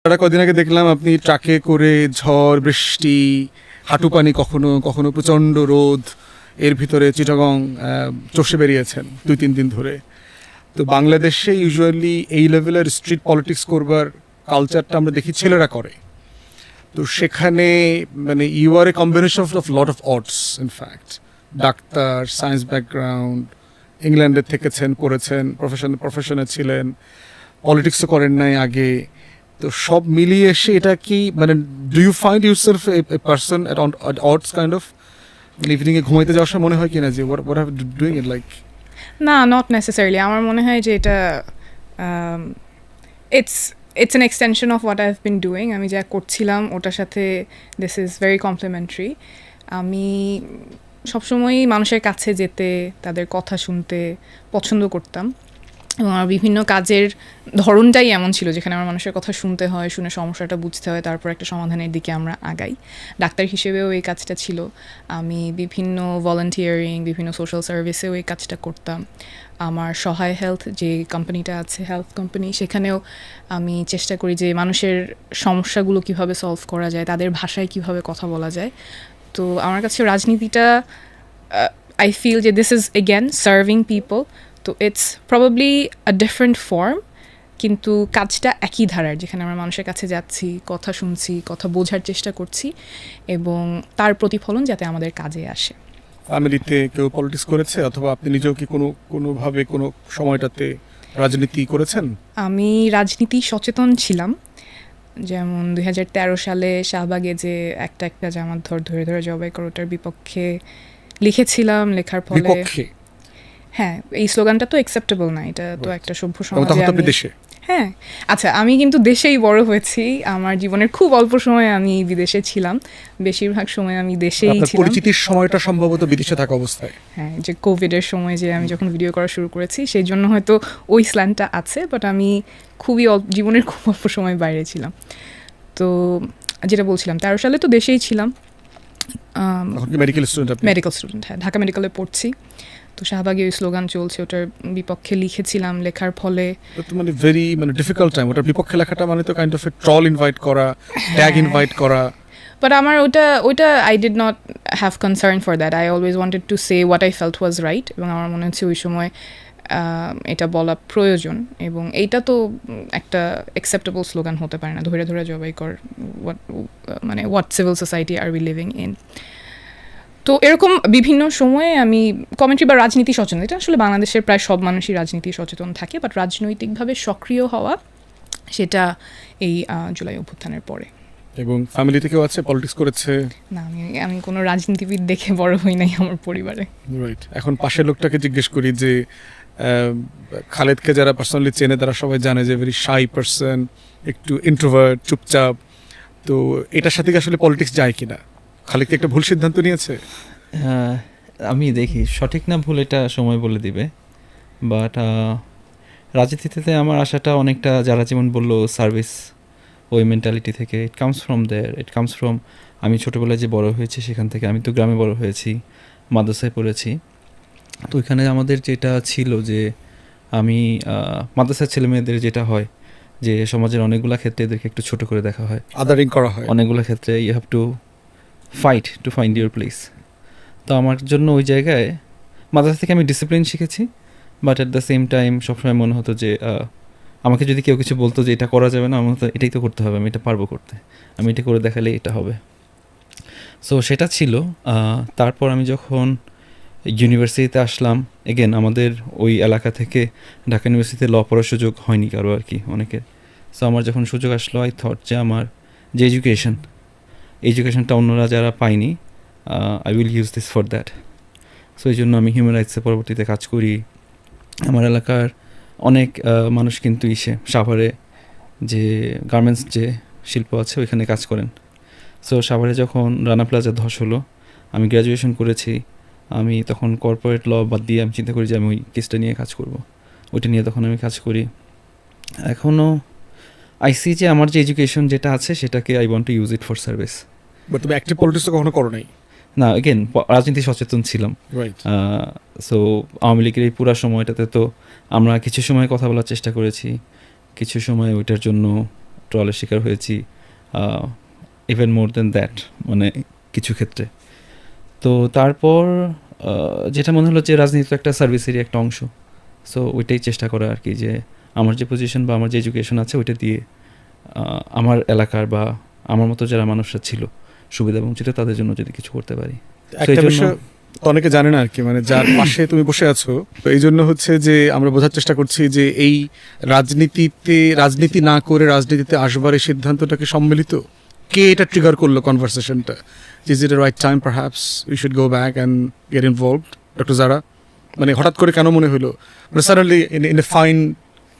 কদিন আগে দেখলাম আপনি ট্রাকে করে ঝড় বৃষ্টি হাঁটু পানি কখনো কখনো প্রচণ্ড রোদ এর ভিতরে চিটাগং চষে বেরিয়েছেন 2-3 দিন ধরে। তো বাংলাদেশে ইউজুয়ালি এই লেভেলের স্ট্রিট পলিটিক্স করবার কালচারটা আমরা দেখি ছেলেরা করে। তো সেখানে মানে you are a combination of lot of arts in fact, doctor, science background, ইংল্যান্ডে থেকেছেন, করেছেন, প্রফেশনে ছিলেন, পলিটিক্সও করেন নাই আগে। তো সব মিলিয়ে এসে এটা কি মানে do you find yourself a person at odds kind of evening এ ঘুমাইতে যাওয়ার সময় মনে হয় কিনা যে what have doing it like? না, নট নেসেসারিলি। আমার মনে হয় যে এটা it's it's an extension of what I have been doing. আমি যা করছিলাম ওটার সাথে দিস ইজ ভেরি কমপ্লিমেন্টারি। আমি সবসময়ই মানুষের কাছে যেতে, তাদের কথা শুনতে পছন্দ করতাম এবং আমার বিভিন্ন কাজের ধরনটাই এমন ছিল যেখানে আমার মানুষের কথা শুনতে হয়, শুনে সমস্যাটা বুঝতে হয়, তারপর একটা সমাধানের দিকে আমরা আগাই। ডাক্তার হিসেবেও এই কাজটা ছিল। আমি বিভিন্ন ভলান্টিয়ারিং, বিভিন্ন সোশ্যাল সার্ভিসেও এই কাজটা করতাম। আমার সহায় হেলথ যে কোম্পানিটা আছে, হেলথ কোম্পানি, সেখানেও আমি চেষ্টা করি যে মানুষের সমস্যাগুলো কিভাবে সলভ করা যায়, তাদের ভাষায় কিভাবে কথা বলা যায়। তো আমার কাছে রাজনীতিটা আই ফিল যে this is again serving people. তো it's probably a different form, কিন্তু কাজটা একই ধারার, যেখানে আমরা মানুষের কাছে যাচ্ছি, কথা শুনছি, কথা বোঝার চেষ্টা করছি এবং তার প্রতিফলন যাতে আমাদের কাজে আসে। ফ্যামিলিতে কেউ পলিটিক্স করেছে অথবা আপনি নিজেও কি কোনোভাবে কোনো সময়টাতে রাজনীতি করেছেন? আমি রাজনীতি সচেতন ছিলাম। যেমন 2013 সালে শাহবাগে যে একটা জামাত ধরে ধরে জবাই করো, ওটার বিপক্ষে লিখেছিলাম। লেখার ফলে হ্যাঁ, এই স্লোগানটা তো অ্যাকসেপ্টেবল না, এটা তো একটা সভ্য সমাজে। হ্যাঁ, আচ্ছা, আমি কিন্তু দেশেই বড় হয়েছি। আমার জীবনের খুব অল্প সময় আমি বিদেশে ছিলাম, বেশিরভাগ সময় আমি দেশেই ছিলাম। পরিচিতির সময়টা সম্ভবত বিদেশে থাকা অবস্থায়। হ্যাঁ, যে কোভিডের সময় যে আমি যখন ভিডিও করা শুরু করেছি, সেই জন্য হয়তো ওই স্ল্যান্ডটা আছে, বাট আমি খুবই জীবনের খুব অল্প সময় বাইরে ছিলাম। তো যেটা বলছিলাম, 13 সালে তো দেশেই ছিলাম। মেডিকেল স্টুডেন্ট, হ্যাঁ, ঢাকা মেডিকেলে পড়ছি। তো শাহবাগে ওই স্লোগান চলছে, ওটার বিপক্ষে লিখেছিলাম। লেখার ফলে মানে ভেরি মানে ডিফিকাল্ট টাইম। ওটার বিপক্ষে লেখাটা মানে তো kind of A troll invite করা, ট্যাগ ইনভাইট করা। বাট আমার ওটা I did not have concern for that. I always wanted to say what I felt was right, এবং আমার মনে হচ্ছে ওই সময় এটা বলা প্রয়োজন। এবং এইটা তো একটা অ্যাকসেপ্টেবল স্লোগান হতে পারে না, ধরে ধরে জবাই কর, মানে what civil society are we living in. তো এরকম বিভিন্ন সময়ে আমি কমেন্ট্রি বা রাজনীতি সচেতন, এটা আসলে বাংলাদেশের প্রায় সব মানুষই রাজনীতি সচেতন থাকে, বাট রাজনৈতিকভাবে সক্রিয় হওয়া সেটা এই জুলাই অভ্যুত্থানের পরে। এবং ফ্যামিলি থেকেও আছে পলিটিক্স করেছে? না, আমি কোনো রাজনীতিবিদ দেখে বড় হই নাই আমার পরিবারে। রাইট। এখন পাশের লোকটাকে জিজ্ঞেস করি যে খালেদকে যারা পার্সোনালি চেনে তারা সবাই জানে যে ভেরি শাই পারসন, একটু ইন্ট্রোভার্ট, চুপচাপ। তো এটার সাথে আসলে পলিটিক্স যায় কিনা? খালেদ কি একটা ভুল সিদ্ধান্ত নিয়েছে? আমি দেখি সঠিক না ভুল এটা সময় বলে দিবে। বাট রাজনীতিতে আমার আশাটা অনেকটা যারা যেমন বললো সার্ভিস ওই মেন্টালিটি থেকে। It comes from there, it comes from আমি ছোটোবেলায় যে বড় হয়েছি সেখান থেকে। আমি তো গ্রামে বড় হয়েছি, মাদ্রাসায় পড়েছি। তো ওইখানে আমাদের যেটা ছিল যে আমি মাদ্রাসার ছেলে মেয়েদের যেটা হয় যে সমাজের অনেকগুলো ক্ষেত্রে এদেরকে একটু ছোট করে দেখা হয়, আদারিং করা হয়। অনেকগুলো ক্ষেত্রে you have to fight to find your place. তো আমার জন্য ওই জায়গায় মাদ্রাসা থেকে আমি ডিসিপ্লিন শিখেছি, but at the same time সবসময় মনে হতো যে আমাকে যদি কেউ কিছু বলতো যে এটা করা যাবে না, আমার তো এটাই তো করতে হবে, আমি এটা পারবো করতে, আমি এটা করে দেখালে এটা হবে। সো সেটা ছিল। তারপর আমি যখন ইউনিভার্সিটিতে আসলাম, এগেন আমাদের ওই এলাকা থেকে ঢাকা ইউনিভার্সিটিতে ল পড়ার সুযোগ হয়নি কারো আর কি, অনেকের। সো আমার যখন সুযোগ আসলো, আই থট যে আমার যে এডুকেশনটা অন্যরা যারা পায়নি, I will use this for that. So এই জন্য আমি হিউম্যান রাইটসে পরবর্তীতে কাজ করি। আমার এলাকার অনেক মানুষ কিন্তু সাভারে যে গার্মেন্টস যে শিল্প আছে ওইখানে কাজ করেন। সো সাভারে যখন রানা প্লাজা ধস হলো, আমি গ্র্যাজুয়েশন করেছি, আমি তখন কর্পোরেট ল বাদ দিয়ে আমি চিন্তা করি যে আমি ওই কেসটা নিয়ে কাজ করব। ওইটা নিয়ে তখন আমি কাজ করি। এখনও আইসি যে আমার যে এডুকেশন যেটা আছে সেটাকে I want to use it for service. But তুমি অ্যাক্টিভ পলিটিক্স তো কখনো করো নাই? না, এগেন রাজনীতি সচেতন ছিলাম। সো আওয়ামী লীগের এই পুরো সময়টাতে তো আমরা কিছু সময় কথা বলার চেষ্টা করেছি, কিছু সময় ওইটার জন্য ট্রলের শিকার হয়েছি, ইভেন মোর দেন দ্যাট, মানে কিছু ক্ষেত্রে। তো তারপর যেটা মনে হলো যে রাজনীতি তো একটা সার্ভিসেরই একটা অংশ, সো ওইটাই চেষ্টা করা আর কি, যে আমার যে পজিশন বা আমার যে এডুকেশন আছে ওইটা দিয়ে আমার এলাকার বা আমার মতো যারা মানুষরা ছিল সুবিধা বঞ্চিত তাদের জন্য যদি কিছু করতে পারি। একটা এই জন্য- বিষয় তো অনেকে জানে না আর কি, মানে যার পাশে তুমি বসে আছো, তো এই জন্য হচ্ছে যে আমরা বোঝার চেষ্টা করছি যে এই রাজনীতি না করে রাজনীতিতে আসবার এই সিদ্ধান্তটাকে সম্মিলিত, কে এটা ট্রিগার করলো কনভারসেশনটা, is it a right time perhaps we should go back and get involved? Doctor Zara, মানে হঠাৎ করে কেন মনে হলো, মানে suddenly in a fine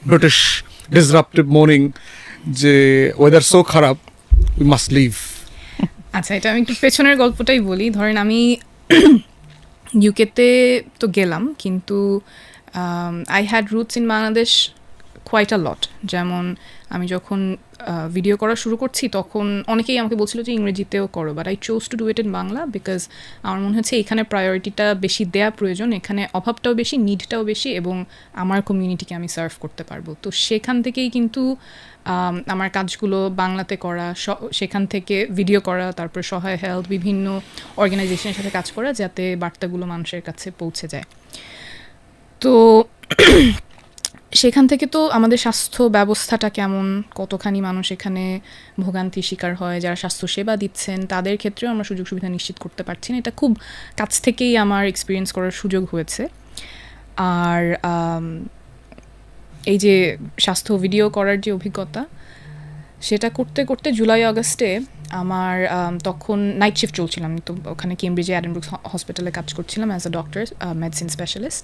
British disruptive morning যে ওয়েদার সো খারাপ, উই মাস্ট লিভ? আচ্ছা, এটা আমি একটু পেছনের গল্পটাই বলি। ধরেন আমি ইউকেতে তো গেলাম, কিন্তু I had roots in Bangladesh quite a lot. যেমন আমি যখন ভিডিও করা শুরু করছি তখন অনেকেই আমাকে বলছিল যে ইংরেজিতেও করো, but I chose to do it in Bangla because আমার মনে হচ্ছে এখানে প্রায়োরিটিটা বেশি দেয়া প্রয়োজন, এখানে অভাবটাও বেশি, নিডটাও বেশি, এবং আমার কমিউনিটিকে আমি সার্ভ করতে পারবো। তো সেখান থেকেই কিন্তু আমার কাজগুলো বাংলাতে করা, সেখান থেকে ভিডিও করা, তারপর সহায় হেলথ বিভিন্ন অর্গানাইজেশনের সাথে কাজ করা যাতে বার্তাগুলো মানুষের কাছে পৌঁছে যায়। তো সেখান থেকে তো আমাদের স্বাস্থ্য ব্যবস্থাটা কেমন, কতখানি মানুষ এখানে ভোগান্তির শিকার হয়, যারা স্বাস্থ্যসেবা দিচ্ছেন তাদের ক্ষেত্রেও আমরা সুযোগ সুবিধা নিশ্চিত করতে পারছি না। এটা খুব কাছ থেকেই আমার এক্সপিরিয়েন্স করার সুযোগ হয়েছে। আর এই যে স্বাস্থ্য ভিডিও করার যে অভিজ্ঞতা, সেটা করতে করতে জুলাই আগস্টে আমার তখন নাইট শিফট চলছিলাম, তো ওখানে কেমব্রিজে অ্যাডেনব্রুকস হসপিটালে কাজ করছিলাম as a doctor, medicine specialist.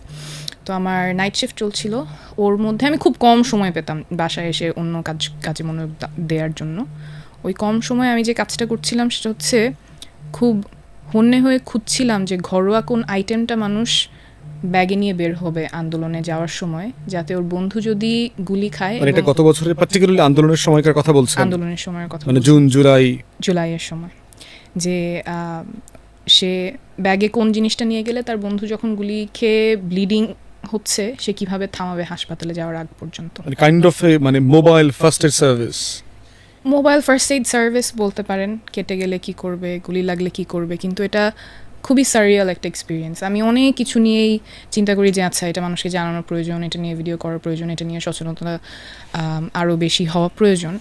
তো আমার নাইট শিফট চলছিল, ওর মধ্যে আমি খুব কম সময় পেতাম বাসায় এসে অন্য কাজে মনোযোগ দেওয়ার জন্য। ওই কম সময়ে আমি যে কাজটা করছিলাম সেটা হচ্ছে খুব হন্যে হয়ে খুঁজছিলাম যে ঘরোয়া কোন আইটেমটা মানুষ ব্যাগে নিয়ে বের হবে আন্দোলনে যাওয়ার সময়, যাতে ওর বন্ধু যদি গুলি খায়। মানে এটা গত বছরের পার্টিকুলারলি আন্দোলনের সময়কার কথা বলছেন? আন্দোলনের সময়ের কথা, মানে জুলাইয়ের সময়, যে সে ব্যাগে কোন জিনিসটা নিয়ে গেলে তার বন্ধু যখন গুলি খেয়ে ব্লিডিং হচ্ছে সে কিভাবে থামাবে হাসপাতালে যাওয়ার আগ পর্যন্ত। কাইন্ড অফ এ মানে mobile first aid service. Mobile first aid service বলতে পারেন, কেটে গেলে কি করবে, গুলি লাগলে কি করবে, কিন্তু এটা খুবই সারিয়াল একটা এক্সপিরিয়েন্স। আমি অনেক কিছু নিয়েই চিন্তা করি যে আচ্ছা এটা মানুষকে জানানোর প্রয়োজন, এটা নিয়ে ভিডিও করার প্রয়োজন, এটা নিয়ে সচেতনতা আরও বেশি হওয়া প্রয়োজন,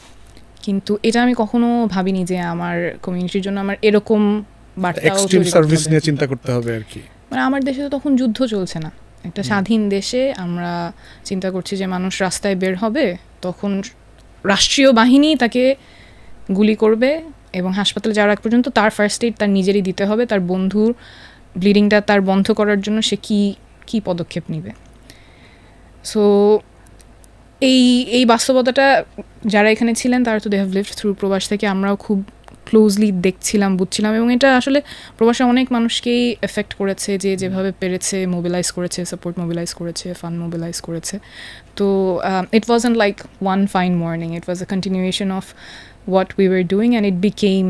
কিন্তু এটা আমি কখনো ভাবিনি যে আমার কমিউনিটির জন্য আমার এরকম বার্তাও এক্সট্রিম সার্ভিস নিয়ে চিন্তা করতে হবে আর কি। মানে আমার দেশে তো তখন যুদ্ধ চলছে না, একটা স্বাধীন দেশে আমরা চিন্তা করছি যে মানুষ রাস্তায় বের হবে, তখন রাষ্ট্রীয় বাহিনী তাকে গুলি করবে এবং হাসপাতালে যাওয়ার আগ পর্যন্ত তার ফার্স্ট এইড তার নিজেরই দিতে হবে, তার বন্ধুর ব্লিডিংটা তার বন্ধ করার জন্য সে কি পদক্ষেপ নেবে। সো এই বাস্তবতাটা যারা এখানে ছিলেন তারা তো দে হ্যাভ লিভড থ্রু, প্রবাস থেকে আমরাও খুব ক্লোজলি দেখছিলাম, বুঝছিলাম, এবং এটা আসলে প্রবাসে অনেক মানুষকেই এফেক্ট করেছে, যে যেভাবে পেরেছে মোবিলাইজ করেছে, সাপোর্ট মোবিলাইজ করেছে, ফান্ড মোবিলাইজ করেছে। তো ইট wasn't like one fine morning, it was a continuation of what we were doing and it became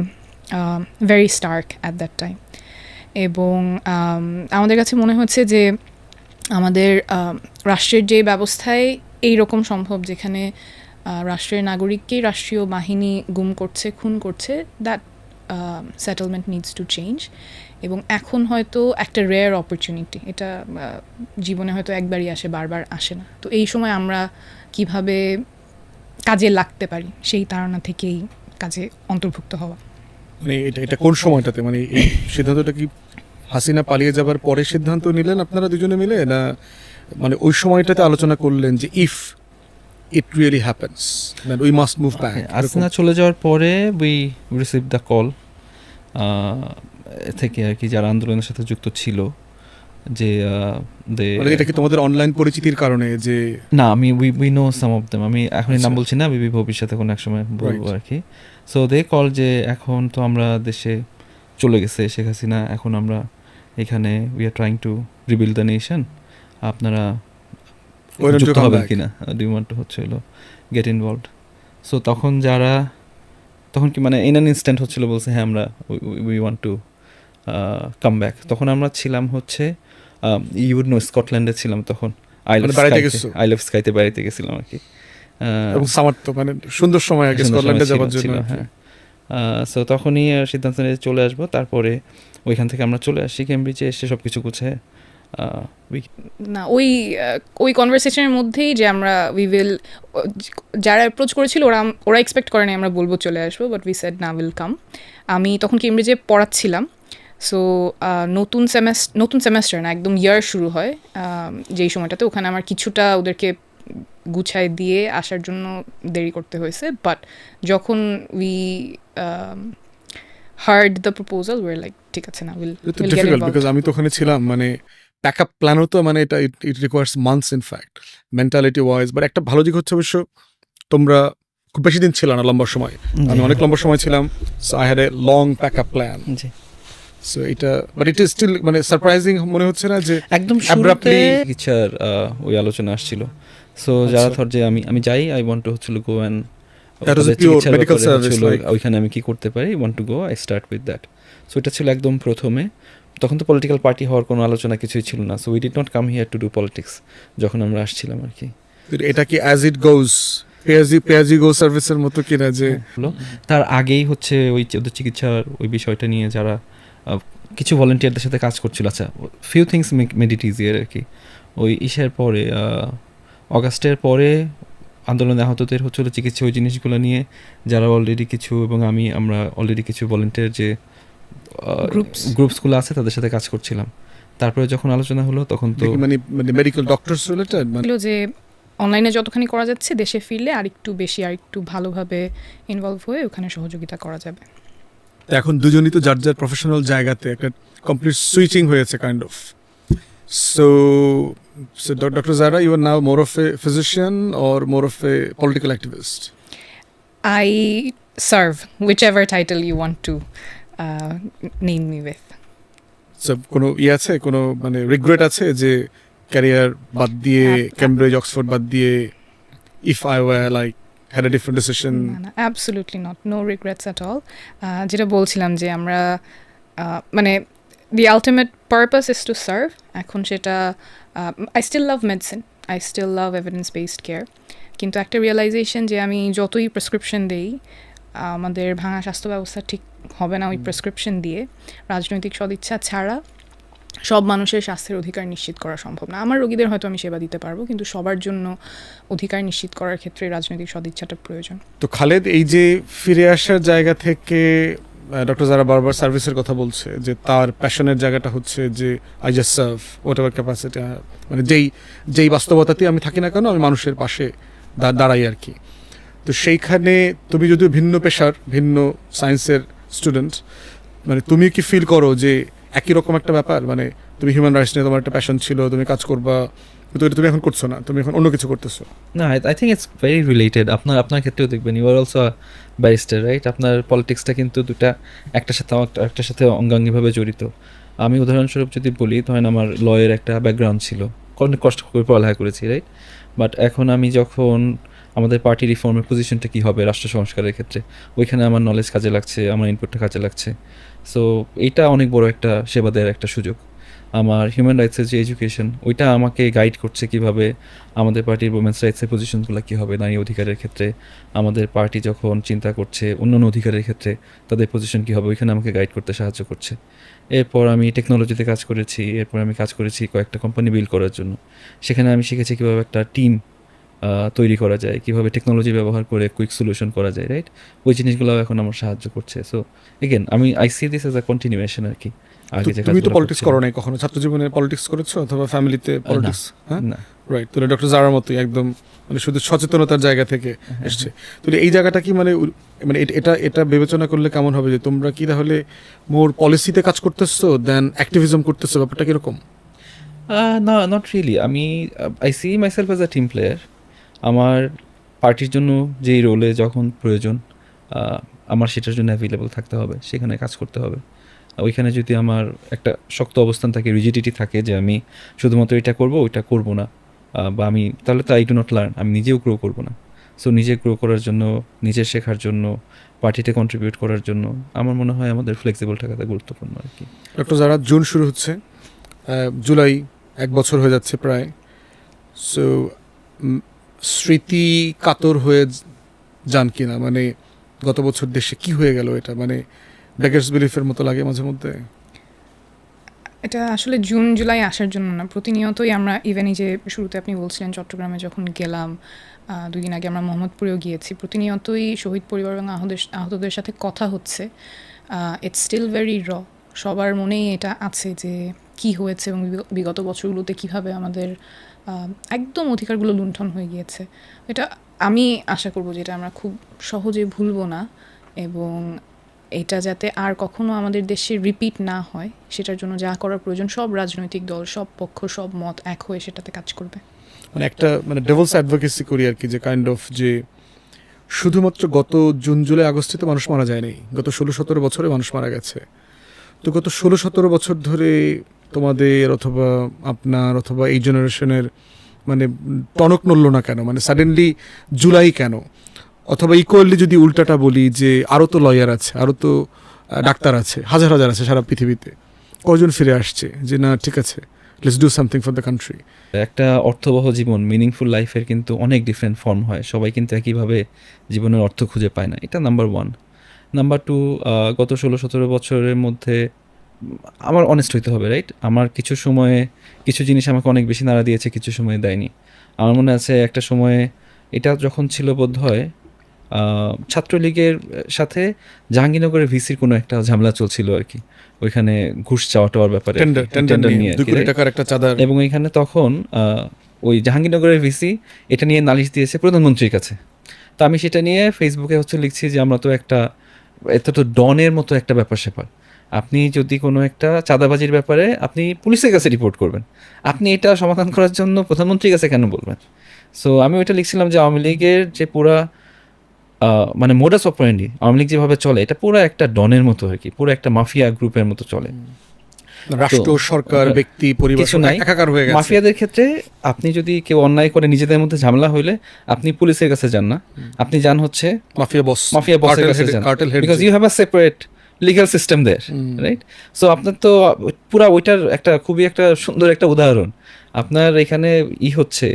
very stark at that time. এবং আমাদের কাছে মনে হচ্ছে যে আমাদের রাষ্ট্রের যে ব্যবস্থায় এইরকম সম্ভব, যেখানে রাষ্ট্রের নাগরিককেই রাষ্ট্রীয় বাহিনী গুম করছে, খুন করছে, that settlement needs to change. এবং এখন হয়তো একটা রেয়ার অপরচুনিটি, এটা জীবনে হয়তো একবারই আসে, বারবার আসে না। তো এই সময় আমরা কিভাবে কাজে লাগতে পারি সেই ধারণা থেকেই কাজে অন্তর্ভুক্ত হওয়া। মানে এটা কোন সময়টাতে, মানে এই সিদ্ধান্তটা কি হাসিনা পালিয়ে যাবার পরে সিদ্ধান্ত নিলেন আপনারা দুজনে মিলে, না মানে ওই সময়টাতে আলোচনা করলেন যে if it really happens then we must move back? Hasina চলে যাওয়ার পরে উই রিসিভ দ্য কল থেকে আর কি, যারা আন্দোলনের সাথে যুক্ত ছিল, যে এটা কি তোমাদের অনলাইন পরিচিতির কারণে? যে না, আমি we know some of them, আমি এখনই নাম বলছি না, বিবি ভবিষ্যতে কোনো এক সময় বলবো আর কি। সো দে কল যে এখন তো আমরা দেশে চলে গেছে শেখ হাসিনা, এখন আমরা এখানে we are trying to rebuild the nation, আপনারা যুক্ত হবেন কিনা, ডু ইউ ওয়ান্ট টু হচ্ছে হলো গেট ইনভলভড। সো তখন কি মানে ইন অ্যান ইনস্ট্যান্ট হচ্ছিল, বলছে হ্যাঁ আমরা we want to come back. তখন আমরা ছিলাম হচ্ছে ইউ উড নো স্কটল্যান্ডে ছিলাম তখন, আই লাভ স্কাইতে বেড়াইতে গেছিলাম আর কি। এবং সামার্থ্য মানে সুন্দর সময় আগে স্কটল্যান্ডে যাওয়ার জন্য আর কি। হ্যাঁ। সো তখনই সিদ্ধান্ত নিয়ে চলে আসবো, তারপরে ওইখান থেকে আমরা চলে আসি কেমব্রিজে, এসে সব কিছু গুছিয়ে না ওই কনভারসেশনের মধ্যেই যে আমরা যারা অ্যাপ্রোচ করেছিল ওরা এক্সপেক্ট করেনি আমরা বলবো চলে আসবো, বাট উই সেড না উইল কাম। আমি তখন কেমব্রিজে পড়াচ্ছিলাম, সো নতুন সেমেস্টার না, একদম ইয়ার শুরু হয় যেই সময়টাতে, ওখানে আমার কিছুটা ওদেরকে গুছায় দিয়ে আসার জন্য দেরি করতে হয়েছে। বাট যখন we heard the proposal were like ঠিক আছে না will get difficult involved. Because আমি তো ওখানে ছিলাম, মানে ব্যাকআপ প্ল্যানও তো মানে এটা it requires months in fact mentality wise. But একটা ভালো দিক হচ্ছে অবশ্য তোমরা খুব বেশি দিন ছিল না, লম্বা সময়। আমি অনেক লম্বা সময় ছিলাম, so I had a long backup plan. G so এটা বাট ইট ইজ স্টিল মানে সারপ্রাইজিং মনে হচ্ছে না যে একদম abruptly চিকিৎসার ওই আলোচনা আসছিল। সো যারা ধর যে আমি যাই, আই ওয়ান্ট টু হচ্ছিল go and That was a pure medical service, like- ওইখানে আমি কি করতে পারি, want to go, I start with that. So এটা ছিল একদম প্রথমে। তখন তো পলিটিক্যাল পার্টি হওয়ার কোনো আলোচনা কিছুই ছিল না, so we did not come here to do politics যখন আমরা আসছিলাম আর কি। এটা কি অ্যাজ ইট গোজ পেয়াজি গো সার্ভিসের মতো কিনা যে হলো তার আগেই হচ্ছে ওই ওদের চিকিৎসার ওই বিষয়টা নিয়ে যারা কিছু ভলেন্টিয়ারদের সাথে কাজ করছিল। আচ্ছা, few things made it easier আর কি। ওই ইসের পরে অগাস্টের পরে আন্দোলনে আহতদের হচ্ছিল চিকিৎসা ওই জিনিসগুলো নিয়ে যারা অলরেডি কিছু, এবং আমরা অলরেডি কিছু ভলেন্টিয়ার যে গ্রুপসগুলো আছে তাদের সাথে কাজ করছিলাম। তারপরে যখন আলোচনা হলো তখন তো মানে মেডিকেল ডক্টরস রিলেটেড মানে ছিল যে অনলাইনে যতখানি করা যাচ্ছে দেশে ফিরলে আরেকটু বেশি আরেকটু ভালোভাবে ইনভলভ হয়ে ওখানে সহযোগিতা করা যাবে। এখন দুজনই তো যার যার প্রফেশনাল জায়গাতে একটা কমপ্লিট সুইচিং হয়েছে kind of. So doctor Zara, you are now more of a physician or more of a political activist? I serve whichever title you want to name me with. So কোনো আছে, কোনো মানে regret আছে যে career বাদ দিয়ে Cambridge Oxford বাদ দিয়ে if I were like had a different decision? না, absolutely not, no regrets at all. যেটা বলছিলাম যে আমরা মানে the ultimate purpose is to serve. এখন সেটা I still love medicine, I still love evidence based care, কিন্তু একটা রিয়েলাইজেশন যে আমি যতই প্রেসক্রিপশন দেই আমাদের ভাঙা স্বাস্থ্য ব্যবস্থা ঠিক হবে না ওই প্রেসক্রিপশন দিয়ে। রাজনৈতিক সদিচ্ছা ছাড়া সব মানুষের স্বাস্থ্যের অধিকার নিশ্চিত করা সম্ভব না। আমার রোগীদের হয়তো আমি সেবা দিতে পারবো, কিন্তু সবার জন্য অধিকার নিশ্চিত করার ক্ষেত্রে রাজনৈতিক সদিচ্ছাটা প্রয়োজন। তো খালেদ, এই যে ফিরে আসার জায়গা থেকে ডক্টর যারা বারবার সার্ভিসের কথা বলছে, যে তার প্যাশনের জায়গাটা হচ্ছে যে I just serve what ever capacity, মানে যেই বাস্তবতাতেই আমি থাকি না কেন আমি মানুষের পাশে দাঁড়াই আর কি। তো সেইখানে তুমি যদিও ভিন্ন পেশার, ভিন্ন সায়েন্সের স্টুডেন্ট, মানে তুমি কি ফিল করো যে একই রকম একটা ব্যাপার? মানে তুমি হিউম্যান রাইটস নিয়ে তোমার একটা প্যাশন ছিল, তুমি কাজ করবা, কিন্তু এটা তুমি এখন করছো না, তুমি এখন অন্য কিছু করতেছো। না, I think it's very related. আপনার ক্ষেত্রেও দেখবেন, you are also barrister, right? আপনার পলিটিক্সটা কিন্তু দুটা একটার সাথে অঙ্গাঙ্গিভাবে জড়িত। আমি উদাহরণস্বরূপ যদি বলি, ধরেন আমার লয়ের একটা ব্যাকগ্রাউন্ড ছিল, অনেক কষ্ট করে পড়ালেখা করেছি, রাইট? বাট এখন আমি যখন আমাদের পার্টি রিফর্মের পজিশনটা কী হবে রাষ্ট্র সংস্কারের ক্ষেত্রে, ওইখানে আমার নলেজ কাজে লাগছে, আমার ইনপুটটা কাজে লাগছে। সো এইটা অনেক বড় একটা সেবা দেওয়ার একটা সুযোগ। আমার হিউম্যান রাইটসের যে এডুকেশন, ওইটা আমাকে গাইড করছে কিভাবে আমাদের পার্টির উমেন্স রাইটসের পজিশনগুলো কী হবে নারী অধিকারের ক্ষেত্রে, আমাদের পার্টি যখন চিন্তা করছে অন্যান্য অধিকারের ক্ষেত্রে তাদের পজিশন কী হবে, ওইখানে আমাকে গাইড করতে সাহায্য করছে। এরপর আমি টেকনোলজিতে কাজ করেছি, এরপর আমি কাজ করেছি কয়েকটা কোম্পানি বিল্ড করার জন্য। সেখানে আমি শিখেছি কীভাবে একটা টিম তৈরি করা যায়, কীভাবে টেকনোলজি ব্যবহার করে কুইক সলিউশন করা যায়, রাইট? ওই জিনিসগুলো এখন আমার সাহায্য করছে। So again I see this as a continuation আর কি। আগে যে তুমি তো কাজগুলো পলিটিক্স করছিলাম। করো নাই কখনো? ছাত্র জীবনে পলিটিক্স করেছো অথবা ফ্যামিলিতে পলিটিক্স? হ্যাঁ, না, রাইট। তাহলে ডক্টর জারার মতোই একদম মানে শুধু সচেতনতার জায়গা থেকে এসছে। তাহলে এই জায়গাটা কি মানে এটা বিবেচনা করলে কেমন হবে যে তোমরা কি তাহলে মোর পলিসিতে কাজ করতেছো দেন অ্যাক্টিভিজম করতেছো? ব্যাপারটা কিরকম? না, not really. I see myself as a team player. আমার পার্টির জন্য যেই রোলে যখন প্রয়োজন আমার সেটার জন্য অ্যাভেলেবল থাকতে হবে, সেখানে কাজ করতে হবে। ওইখানে যদি আমার একটা শক্ত অবস্থান থাকে, রিজিডিটি থাকে যে আমি শুধুমাত্র এটা করব ওইটা করব না, বা আমি তাহলে তো আই ডু নট লার্ন, আমি নিজেও গ্রো করব না। সো নিজে গ্রো করার জন্য, নিজে শেখার জন্য, পার্টিতে কন্ট্রিবিউট করার জন্য আমার মনে হয় আমাদের ফ্লেক্সিবল থাকাটা গুরুত্বপূর্ণ আর কি। ডক্টর জারা, জুন শুরু হচ্ছে, জুলাই 1 বছর হয়ে যাচ্ছে প্রায়। সো স্মৃতি কাতর হয়ে যান কিনা, মানে গত বছর দেশে কি হয়ে গেল, এটা মানে বেগার্স বিলিফের মতো লাগে মাঝে মধ্যে? এটা আসলে জুন জুলাই আসার জন্য না, প্রতিনিয়তই আমরা ইভেন এই যে শুরুতে আপনি বলছিলেন চট্টগ্রামে যখন গেলাম, 2 দিন আগে আমরা মোহাম্মদপুরেও গিয়েছি, প্রতিনিয়তই শহীদ পরিবার এবং আহতদের সাথে কথা হচ্ছে। ইটস স্টিল ভেরি র, সবার মনেই এটা আছে যে কি হয়েছে এবং বিগত বছরগুলোতে কিভাবে আমাদের একদম অধিকারগুলো লুণ্ঠন হয়ে গিয়েছে। এটা আমি আশা করব যে এটা আমরা খুব সহজে ভুলবো না, এবং এটা যাতে আর কখনো আমাদের দেশে রিপিট না হয় সেটার জন্য যা করার প্রয়োজন সব রাজনৈতিক দল, সব পক্ষ, সব মত এক হয়ে সেটাতে কাজ করবে। মানে একটা মানে ডেভিলস অ্যাডভোকেসি করি আর কি, যে কাইন্ড অফ যে শুধুমাত্র গত জুন জুলাই আগস্টে তো মানুষ মারা যায়নি, গত 16-17 বছরে মানুষ মারা গেছে। তো গত 16-17 বছর ধরে তোমাদের অথবা আপনার অথবা এই জেনারেশনের মানে টনক নড়ল না কেন, মানে সাডেনলি জুলাই কেন? অথবা ইকুয়ালি যদি উল্টাটা বলি যে আরও তো লয়ার আছে, আরও তো ডাক্তার আছে, হাজার হাজার আছে সারা পৃথিবীতে, কজন ফিরে আসছে যে না ঠিক আছে let's do something for the country? একটা অর্থবহ জীবন, মিনিংফুল লাইফের কিন্তু অনেক ডিফারেন্ট ফর্ম হয়, সবাই কিন্তু একইভাবে জীবনের অর্থ খুঁজে পায় না, এটা নাম্বার 1। নাম্বার 2, গত 16-17 বছরের মধ্যে আমার অনেস্ট হইতে হবে, রাইট? আমার কিছু সময়ে কিছু জিনিস আমাকে অনেক বেশি নাড়া দিয়েছে, কিছু সময়ে দেয়নি। আমার মনে আছে একটা সময়ে এটা যখন ছিল বোধ হয় ছাত্রলীগের সাথে জাহাঙ্গীরনগরের ভিসির কোনো একটা ঝামেলা চলছিল আর কি, ওইখানে ঘুষ চাওয়া টাওয়ার ব্যাপারে, টেন্ডার নিয়ে 2 কোটি টাকার একটা চাঁদা, এবং এখানে তখন ওই জাহাঙ্গীরনগরের ভিসি এটা নিয়ে নালিশ দিয়েছে প্রধানমন্ত্রীর কাছে। তো আমি সেটা নিয়ে ফেসবুকে লিখছি যে আমরা তো এটা তো ডনের মতো একটা ব্যাপার স্যাপার, আপনি যদি কোনো একটা চাঁদাবাজির ব্যাপারে আপনি পুলিশের কাছে রিপোর্ট করবেন, আপনি এটা সমাধান করার জন্য প্রধানমন্ত্রীর কাছে কেন বলবেন? সো আমি ওইটা লিখছিলাম যে আওয়ামী লীগের যে পুরা মানে মোডাস অপারেন্ডি, আওয়ামী লীগ যেভাবে চলে এটা পুরো একটা ডনের মতো আর কি, পুরো একটা মাফিয়া গ্রুপের মতো চলে। রাষ্ট্র, সরকার, ব্যক্তি, পরিবার কিছু নাই, একাকার হয়ে গেছে। মাফিয়াদের ক্ষেত্রে আপনি যদি কেউ অন্যায় করে নিজেদের মধ্যে ঝামেলা হইলে আপনি পুলিশের কাছে যান না, আপনি যান হচ্ছে মাফিয়া বসের কাছে যান, cartel head, because you have a separate legal system there, right? So আপনার তো পুরা ওইটার একটা খুবই একটা সুন্দর একটা উদাহরণ, আপনার এখানে হচ্ছে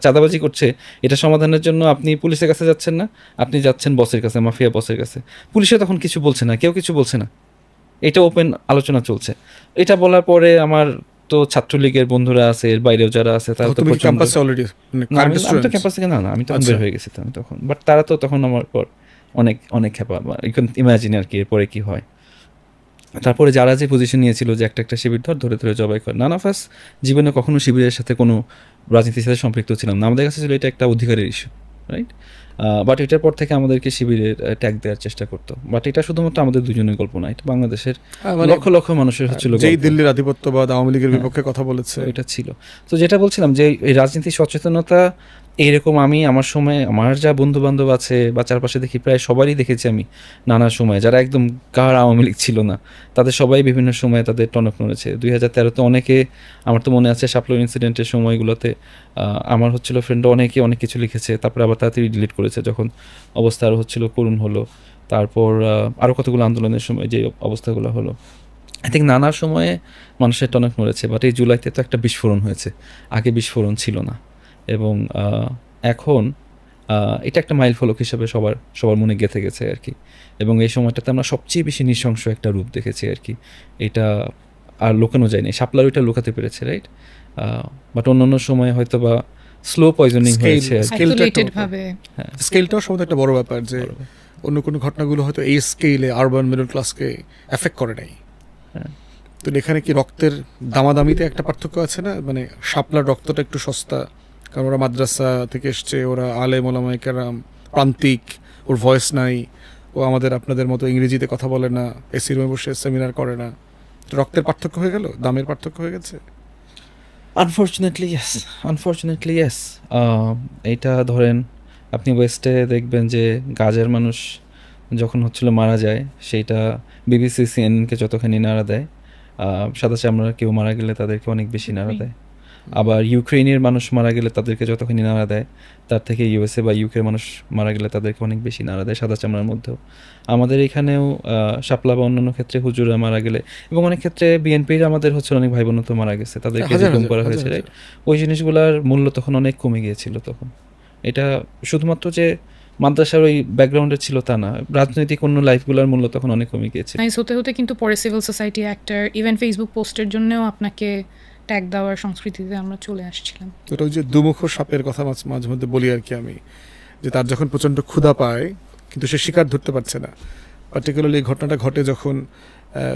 চাঁদাবাজি করছে, এটা সমাধানের জন্য আপনি পুলিশের কাছে যাচ্ছেন না, আপনি যাচ্ছেন বসের কাছে, মাফিয়া বসের কাছে। পুলিশে তখন কিছু বলছে না, কেউ কিছু বলছে না, এটা ওপেন আলোচনা চলছে। এটা বলার পরে আমার তো ছাত্রলীগের বন্ধুরা আছে, এর বাইরেও যারা আছে তারা তো ক্যাম্পাসে অলরেডি, আমি তো ক্যাম্পাস থেকে না, আমি তখন বের হয়ে গেছি তখন, বাট তারা তো তখন আমার পর অনেক অনেক খেপা, ইউ ক্যান ইমাজিন আর কি এরপরে কি হয়। তারপরে যারা যে পজিশন নিয়েছিল যে একটা শিবির ধরে ধরে জবাই করে, নান অফ আস জীবনে কখনো শিবিরের সাথে কোনো রাজনীতির সাথে সম্পৃক্ত ছিলাম না, আমাদের কাছে ছিল এটা একটা অধিকারের ইস্যু, রাইট? বাট এটার পর থেকে আমাদেরকে শিবিরের ট্যাগ দেওয়ার চেষ্টা করতো, বাট এটা শুধুমাত্র আমাদের দুজনের গল্প না, এটা বাংলাদেশের লক্ষ লক্ষ মানুষের হচ্ছিল, যেই দিল্লির আধিপত্যবাদ আওয়ামী লীগের বিপক্ষে কথা বলেছে, এটা ছিল। তো যেটা বলছিলাম যে এই রাজনীতির সচেতনতা এইরকম, আমি আমার সময় আমার যা বন্ধু বান্ধব আছে বা চারপাশে দেখি প্রায় সবারই দেখেছি আমি নানা সময়, যারা একদম গাঢ় আওয়ামী লীগ ছিল না তাদের সবাই বিভিন্ন সময়ে তাদের টনক নড়েছে। 2013-তে অনেকে, আমার তো মনে আছে শাপলা ইনসিডেন্টের সময়গুলোতে আমার ফ্রেন্ড অনেকে অনেক কিছু লিখেছে, তারপরে আবার তাড়াতাড়ি ডিলিট করেছে যখন অবস্থা আরও করুণ হলো। তারপর আরও কতগুলো আন্দোলনের সময় যে অবস্থাগুলো হলো, আই থিঙ্ক নানার সময়ে মানুষের টনক নড়েছে। বাট এই জুলাইতে তো একটা বিস্ফোরণ হয়েছে, আগে বিস্ফোরণ ছিল না, এবং এখন এটা একটা মাইল ফলক হিসেবে সবার মনে গেঁথে গেছে আর কি। এবং এই সময়টাতে আমরা সবচেয়ে বেশি নৃশংস একটা রূপ দেখেছি আর কি, এটা আর লুকানো যায়নি। শাপলার ওইটা লুকাতে পেরেছে, রাইট? বাট অন্যান্য সময় হয়তো বা স্লো পয়জনিং হয়েছে, স্কেলটাও সম্ভবত একটা বড় ব্যাপার, যে অন্য কোনো ঘটনাগুলো হয়তো এই স্কেলে আরবান মিডল ক্লাসকে এফেক্ট করে নাই। তো এখানে কি রক্তের দামাদামিতে একটা পার্থক্য আছে না? মানে শাপলার রক্তটা একটু সস্তা, কারণ ওরা মাদ্রাসা থেকে এসছে, ওরা আলেম ওলামায়ে কেরাম, প্রান্তিক, ওর ভয়েস নাই, ও আমাদের আপনাদের মতো ইংরেজিতে কথা বলে না, এসি রুমে বসে সেমিনার করে না। রক্তের পার্থক্য হয়ে গেল, দামের পার্থক্য হয়ে গেছে। Unfortunately yes. এইটা ধরেন আপনি ওয়েস্টে দেখবেন যে গাজার মানুষ যখন মারা যায়, সেইটা BBC CNN-কে যতখানি নাড়া দেয়, সাদা চামড়ার কেউ মারা গেলে তাদেরকে অনেক বেশি নাড়া দেয়। আবার ইউক্রেনের মানুষ মারা গেলে তাদেরকে যতখানি নাড়া দেয়, তার থেকে USA বা UK মানুষ মারা গেলে তাদেরকে অনেক বেশি নাড়া দেয় সাদা চামড়ার মধ্যেও। আমাদের এখানেও শাপলা বা অন্যান্য ক্ষেত্রে হুজুরা মারা গেলে, এবং অনেক ক্ষেত্রে বিএনপির আমাদের অনেক ভাই বোন তো মারা গেছে, তাদেরকে হুকুম করা হয়েছে, রাইট? ওই জিনিসগুলোর মূল্য তখন অনেক কমে গিয়েছিল তখন, এটা শুধুমাত্র যে মাদ্রাসার ওই ব্যাকগ্রাউন্ডে ছিল তা না, রাজনৈতিক অন্য লাইফগুলোর মূল্য তখন অনেক কমে গিয়েছে। নাইস হতে হতে কিন্তু পরে civil society actor, even Facebook পোস্টের জন্যও আপনাকে ট্যাগ দেওয়ার সংস্কৃতিতে আমরা চলে আসছিলাম। ওটা ওই যে দুমুখ সাপের কথা মাঝে মধ্যে বলি আর কি আমি, যে তার যখন প্রচণ্ড ক্ষুধা পায় কিন্তু সে শিকার ধরতে পারছে না। পার্টিকুলারলি এই ঘটনাটা ঘটে যখন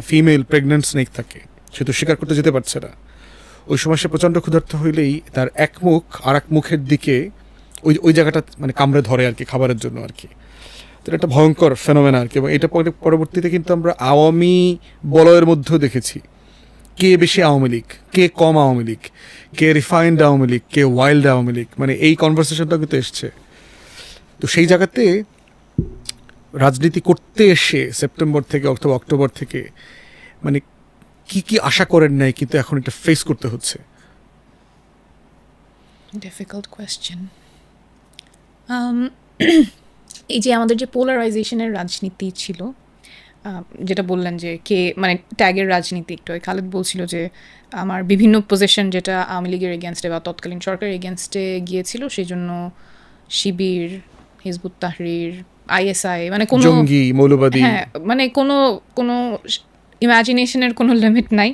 ফিমেল প্রেগনেন্ট স্নেক থাকে, সে তো শিকার করতে যেতে পারছে না। ওই সময় সে প্রচণ্ড ক্ষুধার্ত হইলেই তার এক মুখ আর এক মুখের দিকে ওই জায়গাটা মানে কামড়ে ধরে আর কি, খাবারের জন্য আর কি। তো এটা একটা ভয়ঙ্কর ফেনোমেনা আর কি। এবং এটা পরবর্তীতে কিন্তু আমরা আওয়ামী বলয়ের মধ্যেও দেখেছি, কে বেশি আওয়ামী লীগ, কে কম আওয়ামী লীগ, কে রিফাইন্ড আওয়ামী লীগ, কে ওয়াইল্ড আওয়ামী লীগ, মানে এই কনভারসেশনটা কিন্তু এসছে। তো সেই জায়গাতে রাজনীতি করতে এসে সেপ্টেম্বর থেকে অথবা অক্টোবর থেকে মানে কি কি আশা করেন নাই কিন্তু এখন এটা ফেস করতে হচ্ছে? Difficult question. এই যে আমাদের যে পোলারাইজেশনের রাজনীতি ছিল, যেটা বললেন যে কে মানে ট্যাগের রাজনীতি, একটু খালেদ বলছিল যে আমার বিভিন্ন পজিশন যেটা আওয়ামী লীগের এগেনস্টে বা তৎকালীন সরকারের এগেনস্টে গিয়েছিল, সেই জন্য শিবির, হিজবুত তাহরির, আইএসআই, মানে কোনো জঙ্গি মৌলবাদী, হ্যাঁ মানে কোনো ইমাজিনেশনের কোনো লিমিট নাই।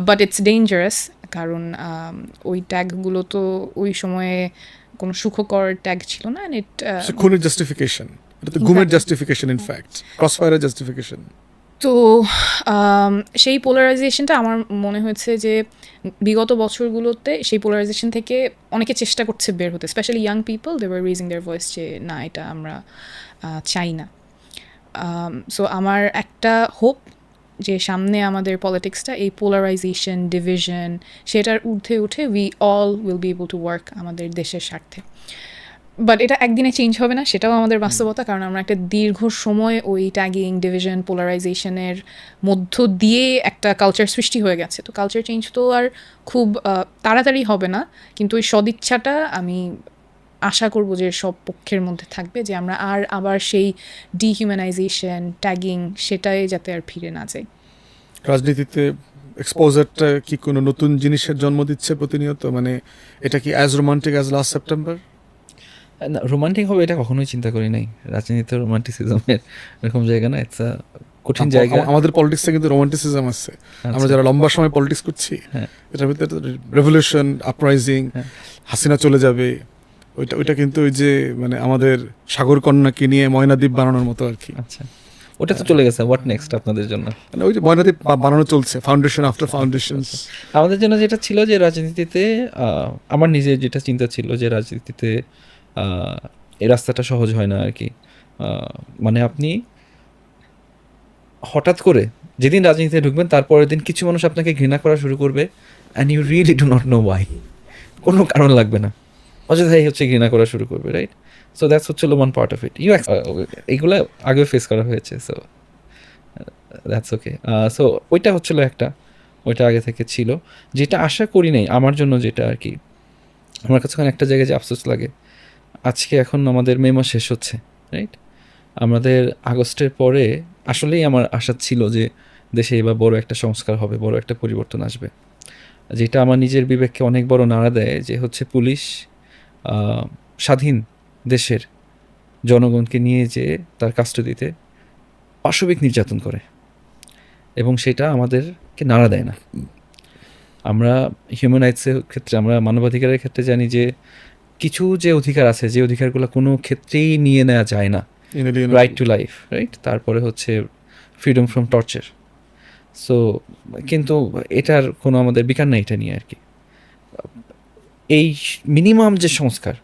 বাট ইটস ডেঞ্জারাস, কারণ ওই ট্যাগগুলো তো ওই সময়ে কোনো সুখকর ট্যাগ ছিল না। ইট খুনের জাস্টিফিকেশন, এটা তো গুমের জাস্টিফিকেশন, ইনফ্যাক্ট ক্রসফায়ারের জাস্টিফিকেশন। তো সেই পোলারাইজেশনটা আমার মনে হয়েছে যে বিগত বছরগুলোতে সেই পোলারাইজেশন থেকে অনেকে চেষ্টা করছে বের হতে, specially young people, they were raising their voice যে না, এটা আমরা চাই না। সো আমার একটা হোপ যে সামনে আমাদের পলিটিক্সটা এই পোলারাইজেশন, ডিভিশন, সেটার ঊর্ধ্বে উঠে we all will be able to work আমাদের দেশের স্বার্থে। বাট এটা একদিনে চেঞ্জ হবে না, সেটাও আমাদের বাস্তবতা, কারণ আমরা একটা দীর্ঘ সময় ওই ট্যাগিং, ডিভিশন, পোলারাইজেশনের মধ্য দিয়ে একটা কালচার সৃষ্টি হয়ে গেছে। তো কালচার চেঞ্জ তো আর খুব তাড়াতাড়ি হবে না, কিন্তু ওই সদিচ্ছাটা আমি আশা করব যে সব পক্ষের মধ্যে থাকবে, যে আমরা আবার সেই ডিহিউম্যানাইজেশন, ট্যাগিং, সেটাই যাতে আর ফিরে না যাই। রাজনীতিতে এক্সপোজারটা কি কোনো নতুন জিনিসের জন্ম দিচ্ছে প্রতিনিয়ত? মানে এটা কি as romantic as last September? না, রোমান্টিক হবে এটা কখনোই চিন্তা করি নাই। রাজনীতিতে রোমান্টিসিজমের এরকম জায়গা না, ইটস কঠিন জায়গা। আমাদের পলিটিক্সে কিন্তু রোমান্টিসিজম আছে। আমরা যারা লম্বা সময় পলিটিক্স করছি, এটার ভিতরে রেভলিউশন, আপরাইজিং, হাসিনা চলে যাবে, ওইটা কিন্তু ওই যে মানে আমাদের সাগর কন্যাকে নিয়ে ময়নাদ্বীপ বানানোর মতো আর কি। আচ্ছা, ওটা তো চলে গেছে। হোয়াট নেক্সট আপনাদের জন্য? মানে ওই যে ময়নাদ্বীপ বানানো চলছে, ফাউন্ডেশন আফটার ফাউন্ডেশনস। আমাদের জন্য যেটা ছিল যে রাজনীতিতে, আমার নিজের যেটা চিন্তা ছিল যে রাজনীতিতে এই রাস্তাটা সহজ হয় না আর কি। মানে আপনি হঠাৎ করে যেদিন রাজনীতিতে ঢুকবেন তারপরের দিন কিছু মানুষ আপনাকে ঘৃণা করা শুরু করবে, and you really do not know why. কোনো কারণ লাগবে না, অযথাই হচ্ছে ঘৃণা করা শুরু করবে, রাইট? সো দ্যাটস হচ্ছে ওয়ান পার্ট অফ ইট। এইগুলো আগেও ফেস করা হয়েছে, সো দ্যাটস ওকে। সো ওইটা হচ্ছিল একটা, ওইটা আগে থেকে ছিল। যেটা আশা করি নাই আমার জন্য, যেটা আর কি আমার কাছে একটা জায়গায় যে আফসোস লাগে, আজকে এখন আমাদের মে মাস শেষ হচ্ছে, রাইট? আমাদের আগস্টের পরে আসলেই আমার আশা ছিল যে দেশে এবার বড় একটা সংস্কার হবে, বড় একটা পরিবর্তন আসবে। যেটা আমার নিজের বিবেককে অনেক বড় নাড়া দেয়, যে হচ্ছে পুলিশ স্বাধীন দেশের জনগণকে নিয়ে যে তার কাস্টডিতে পাশবিক নির্যাতন করে, এবং সেটা আমাদেরকে নাড়া দেয় না। আমরা হিউম্যান রাইটসের ক্ষেত্রে, আমরা মানবাধিকারের ক্ষেত্রে জানি যে কিছু যে অধিকার আছে, যে অধিকারগুলো কোনো ক্ষেত্রেই নিয়ে নেওয়া যায় না, রাইট টু লাইফ, রাইট? তারপরে হচ্ছে ফ্রিডম ফ্রম টর্চার। সো কিন্তু এটার কোনো আমাদের বিকার নেই এটা নিয়ে আর কি। এই মিনিমাম যে সংস্কার,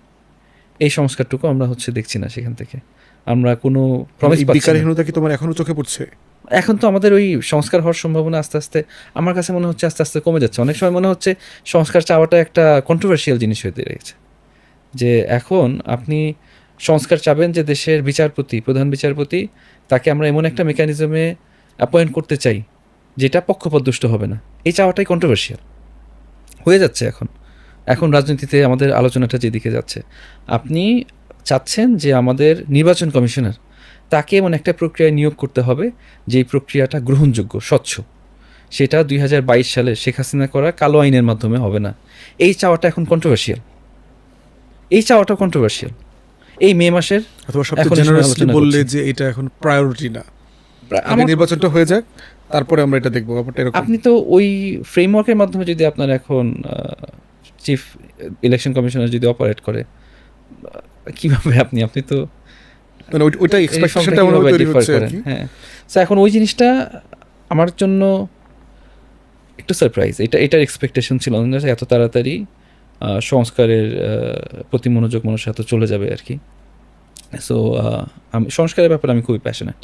এই সংস্কারটুকু আমরা হচ্ছে দেখছি না সেখান থেকে। আমরা কোনো প্রমিস পাচ্ছি না। বিকারহীনতা কি তোমার এখনো চোখে পড়ছে? এখন তো আমাদের ওই সংস্কার হওয়ার সম্ভাবনা আস্তে আস্তে আমার কাছে মনে হচ্ছে আস্তে আস্তে কমে যাচ্ছে। অনেক সময় মনে হচ্ছে সংস্কার চাওয়াটা একটা কন্ট্রোভার্সিয়াল জিনিস হয়ে দাঁড়িয়েছে, যে এখন আপনি সংস্কার চাবেন যে দেশের বিচারপতি, প্রধান বিচারপতি, তাকে আমরা এমন একটা মেকানিজমে অ্যাপয়েন্ট করতে চাই যেটা পক্ষপাতদুষ্ট হবে না। এই চাওয়াটাই কন্ট্রোভার্সিয়াল হয়ে যাচ্ছে এখন রাজনীতিতে আমাদের আলোচনাটা যেদিকে যাচ্ছে। আপনি চাচ্ছেন যে আমাদের নির্বাচন কমিশনার, তাকে এমন একটা প্রক্রিয়ায় নিয়োগ করতে হবে যেই প্রক্রিয়াটা গ্রহণযোগ্য, স্বচ্ছ। সেটা 2022 সালে শেখ হাসিনা করা কালো আইনের মাধ্যমে হবে না। এই চাওয়াটা এখন কন্ট্রোভার্সিয়াল। এই চাওয়াটা কন্ট্রোভার্সিয়াল। এই মে মাসের অথবা সবচেয়ে এখন জেনারেসলি আলোচনা বললে করছি। যে এটা এখন প্রায়োরিটি না, আগে আমার- নির্বাচনটা হয়ে যাক তারপরে আমরা এটা দেখবো, ব্যাপারটা এরকম। আপনি তো ওই ফ্রেমওয়ার্কের মাধ্যমে যদি আপনার এখন চিফ ইলেকশন কমিশনার যদি অপারেট করে, কিভাবে আপনি তো মানে ওইটা এক্সপেকটেশনটা মনে হয় তৈরি হচ্ছে আর কি। হ্যাঁ, তো এখন ওই জিনিসটা আমার জন্য একটু সারপ্রাইজ। এটার এক্সপেকটেশন ছিল না যে এত তাড়াতাড়ি সংস্কারের প্রতি মনোযোগ মানুষের এত চলে যাবে আর কি। সো আমি সংস্কারের ব্যাপারে আমি খুবই প্যাশনেট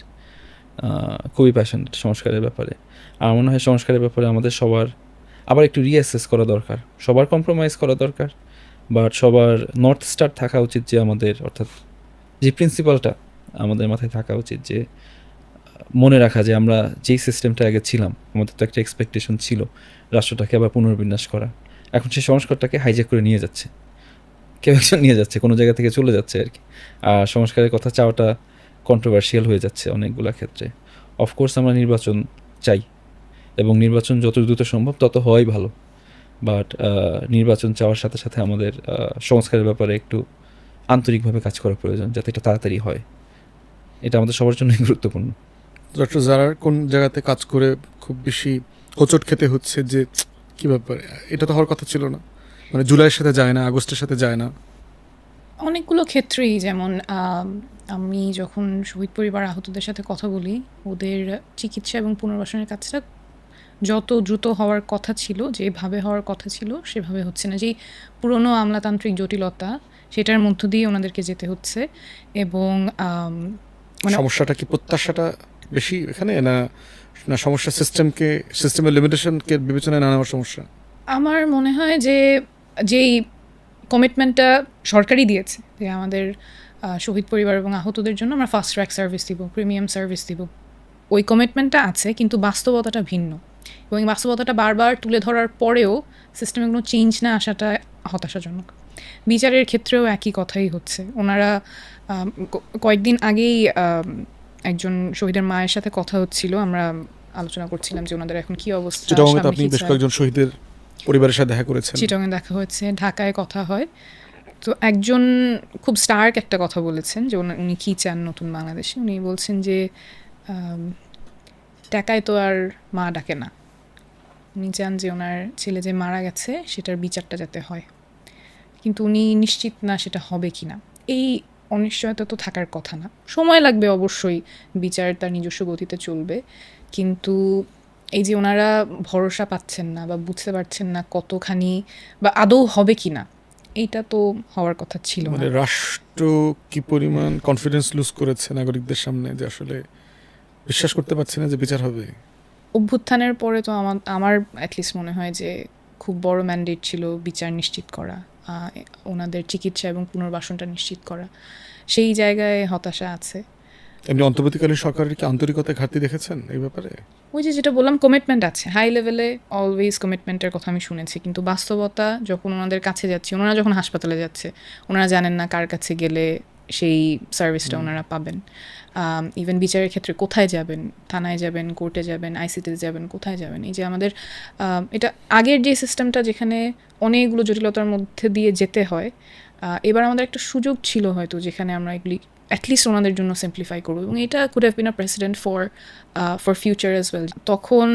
সংস্কারের ব্যাপারে। আমার মনে হয় সংস্কারের ব্যাপারে আমাদের সবার আবার একটু রিঅ্যাসেস করা দরকার, সবার কম্প্রোমাইজ করা দরকার, বাট সবার নর্থ স্টার থাকা উচিত যে আমাদের, অর্থাৎ যে প্রিন্সিপালটা আমাদের মাথায় থাকা উচিত, যে মনে রাখা যে আমরা যেই সিস্টেমটা আগে ছিলাম, আমাদের তো একটা এক্সপেকটেশন ছিল রাষ্ট্রটাকে আবার পুনর্বিন্যাস করা। এখন সেই সংস্কারটাকে হাইজ্যাক করে নিয়ে যাচ্ছে, কেউ একজন নিয়ে যাচ্ছে, কোনো জায়গা থেকে চলে যাচ্ছে আর কি। আর সংস্কারের কথা চাওয়াটা কন্ট্রোভার্সিয়াল হয়ে যাচ্ছে অনেকগুলো ক্ষেত্রে। অফকোর্স আমরা নির্বাচন চাই এবং নির্বাচন যত দ্রুত সম্ভব তত হওয়াই ভালো, বাট নির্বাচন চাওয়ার সাথে সাথে আমাদের সংস্কারের ব্যাপারে একটু আন্তরিকভাবে কাজ করা প্রয়োজন, যাতে এটা তাড়াতাড়ি হয়। এটা আমাদের সবার জন্যই গুরুত্বপূর্ণ। ডক্টর জারার কোন জায়গাতে কাজ করে খুব বেশি হোঁচট খেতে হচ্ছে যে কি ব্যাপারে, এটা তো হওয়ার কথা ছিল না, মানে জুলাইয়ের সাথে যায় না, আগস্টের সাথে যায় না? অনেকগুলো ক্ষেত্রেই, যেমন আমি যখন শহীদ পরিবার আহতদের সাথে কথা বলি, ওদের চিকিৎসা এবং পুনর্বাসনের কাজটা যত দ্রুত হওয়ার কথা ছিল, যেভাবে হওয়ার কথা ছিল সেভাবে হচ্ছে না। যেই পুরনো আমলাতান্ত্রিক জটিলতা, সেটার মধ্য দিয়ে ওনাদেরকে যেতে হচ্ছে। এবং মানে সমস্যাটা কি প্রত্যাশাটা বেশি এখানে, না না সমস্যা সিস্টেমের লিমিটেশনকে বিবেচনায় না নেওয়ার সমস্যা? আমার মনে হয় যে যেই কমিটমেন্টটা সরকারই দিয়েছে যে আমাদের শহীদ পরিবার এবং আহতদের জন্য আমরা ফাস্ট ট্র্যাক সার্ভিস দিব, প্রিমিয়াম সার্ভিস দিব, ওই কমিটমেন্টটা আছে, কিন্তু বাস্তবতাটা ভিন্ন। এবং এই বাস্তবতাটা বারবার তুলে ধরার পরেও সিস্টেমে কোনো চেঞ্জ না আসাটা হতাশাজনক। বিচারের ক্ষেত্রেও একই কথাই হচ্ছে। ওনারা কয়েকদিন আগেই একজন শহীদের মায়ের সাথে কথা হচ্ছিল, আমরা আলোচনা করছিলাম যে ওনাদের এখন কি অবস্থা। চিটাগংয়ে তো আপনি বেশ কয়েকজন শহীদের পরিবারের সাথে দেখা করেছেন। চিটাগংয়ে দেখা হয়েছে, ঢাকায় কথা হয়। তো একজন খুব স্টার্ক একটা কথা বলেছেন যে উনি কী চান নতুন বাংলাদেশে। উনি বলছেন যে টাকায় তো আর মা ডাকে না, উনি চান যে ওনার ছেলে যে মারা গেছে সেটার বিচারটা যাতে হয়, কিন্তু উনি নিশ্চিত না সেটা হবে কি না। এই অনিশ্চয়তা তো থাকার কথা না। সময় লাগবে অবশ্যই, বিচার তার নিজস্ব গতিতে চলবে, কিন্তু এই যে ওনারা ভরসা পাচ্ছেন না বা বুঝতে পারছেন না কতখানি বা আদৌ হবে কি না, এইটা তো হওয়ার কথা ছিল না। মানে রাষ্ট্র কি পরিমাণ কনফিডেন্স লুজ করেছে নাগরিকদের সামনে, যে আসলে বিশ্বাস করতে পারছে না যে বিচার হবে। অভ্যুত্থানের পরে তো আমার অ্যাটলিস্ট মনে হয় যে খুব বড় ম্যান্ডেট ছিল বিচার নিশ্চিত করা, ওনাদের চিকিৎসা এবং পুনর্বাসনটা নিশ্চিত করা। সেই জায়গায় হতাশা আছে। এমনি অন্তর্বর্তীকালীন সরকারের কি আন্তরিকতা ঘাটতি দেখেছেন এই ব্যাপারে? ওই যে যেটা বললাম, কমিটমেন্ট আছে হাই লেভেলে, অলওয়েজ কমিটমেন্টের কথা আমি শুনেছি, কিন্তু বাস্তবতা যখন ওনাদের কাছে যাচ্ছে, ওনারা যখন হাসপাতালে যাচ্ছে, ওনারা জানেন না কার কাছে গেলে সেই সার্ভিসটা ওনারা পাবেন। ইভেন বিচারের ক্ষেত্রে কোথায় যাবেন, থানায় যাবেন, কোর্টে যাবেন, আইসিটিতে যাবেন, কোথায় যাবেন। এই যে আমাদের এটা আগের যে সিস্টেমটা যেখানে অনেকগুলো জটিলতার মধ্যে দিয়ে যেতে হয়, এবার আমাদের একটা সুযোগ ছিল হয়তো যেখানে আমরা এগুলি অ্যাটলিস্ট ওনাদের জন্য সিম্পলিফাই করবো, এবং এটা could have been a president for future as well. তখন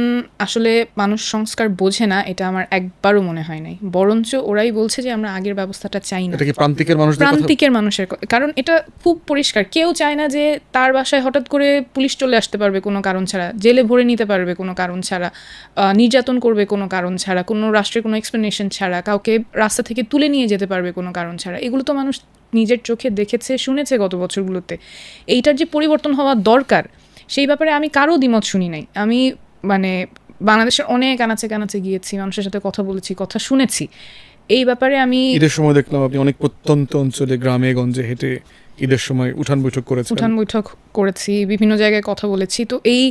আসলে মানুষ সংস্কার বোঝে না, এটা আমার একবারও মনে হয় নাই, বরঞ্চ ওরাই বলছে যে আমরা আগের ব্যবস্থাটা চাই না। এটা কি প্রান্তিকের মানুষদের কথা? প্রান্তিকের মানুষের, কারণ এটা খুব পরিষ্কার, কেউ চায় না যে তার বাসায় হঠাৎ করে পুলিশ চলে আসতে পারবে কোনো কারণ ছাড়া, জেলে ভরে নিতে পারবে কোনো কারণ ছাড়া, নির্যাতন করবে কোনো কারণ ছাড়া, কোনো রাষ্ট্রের কোনো এক্সপ্লেনেশন ছাড়া, কাউকে রাস্তা থেকে তুলে নিয়ে যেতে পারবে কোনো কারণ ছাড়া। এগুলো তো মানুষ নিজের চোখে দেখেছে, শুনেছে গত বছরগুলোতে। এইটার যে পরিবর্তন হওয়া দরকার, সেই ব্যাপারে আমি কারো দ্বিমত শুনি নাই। আমি মানে বাংলাদেশের অনেক আনাচে কানাচে গিয়েছি, মানুষের সাথে কথা বলেছি, কথা শুনেছি। এই ব্যাপারে আমি ঈদের সময় দেখলাম আপনি অনেক প্রত্যন্ত অঞ্চলে গ্রামে গঞ্জে হেঁটে ঈদের সময় উঠান বৈঠক করেছি, বিভিন্ন জায়গায় কথা বলেছি। তো এই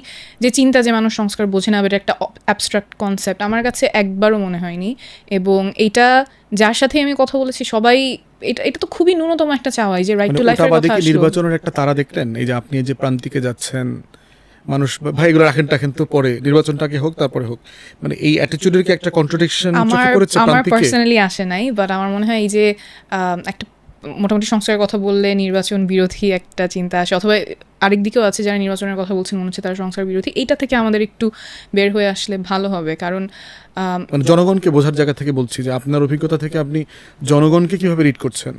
যে চিন্তা যে মানুষ সংস্কার বোঝে না, এটা একটা অ্যাবস্ট্রাক্ট কনসেপ্ট, আমার কাছে একবারও মনে হয়নি। এবং এটা যার সাথে আমি কথা বলেছি সবাই, এটা তো খুবই ন্যূনতম একটা চাওয়াই যে রাইট টু লাইফের কথা আসলো। নির্বাচনের একটা তারা দেখলেন, এই যে আপনি যে প্রান্তিকে যাচ্ছেন, মানুষ ভাই এগুলো রাখেন তো পরে, নির্বাচনটাকে হোক তারপরে হোক, মানে এই অ্যাটিটিউডের কি একটা কন্ট্রাডিকশন চোখে পড়েছে আমার প্রান্তিকে? পার্সোনালি আসে নাই, বাট আমার মনে হয় এই যে একটা মোটামুটি সংস্কারের কথা বললে নির্বাচন বিরোধী একটা চিন্তা আসে, অথবা আরেক দিকেও আছে যারা নির্বাচনের কথা বলছেন মনে হচ্ছে তারা সংস্কার বিরোধী। এইটা থেকে আমাদের একটু বের হয়ে আসলে ভালো হবে, কারণ মানে জনগণকে বোঝার জায়গা থেকে বলছি যে আপনার অভিজ্ঞতা থেকে আপনি জনগণকে কিভাবে রিড করছেন?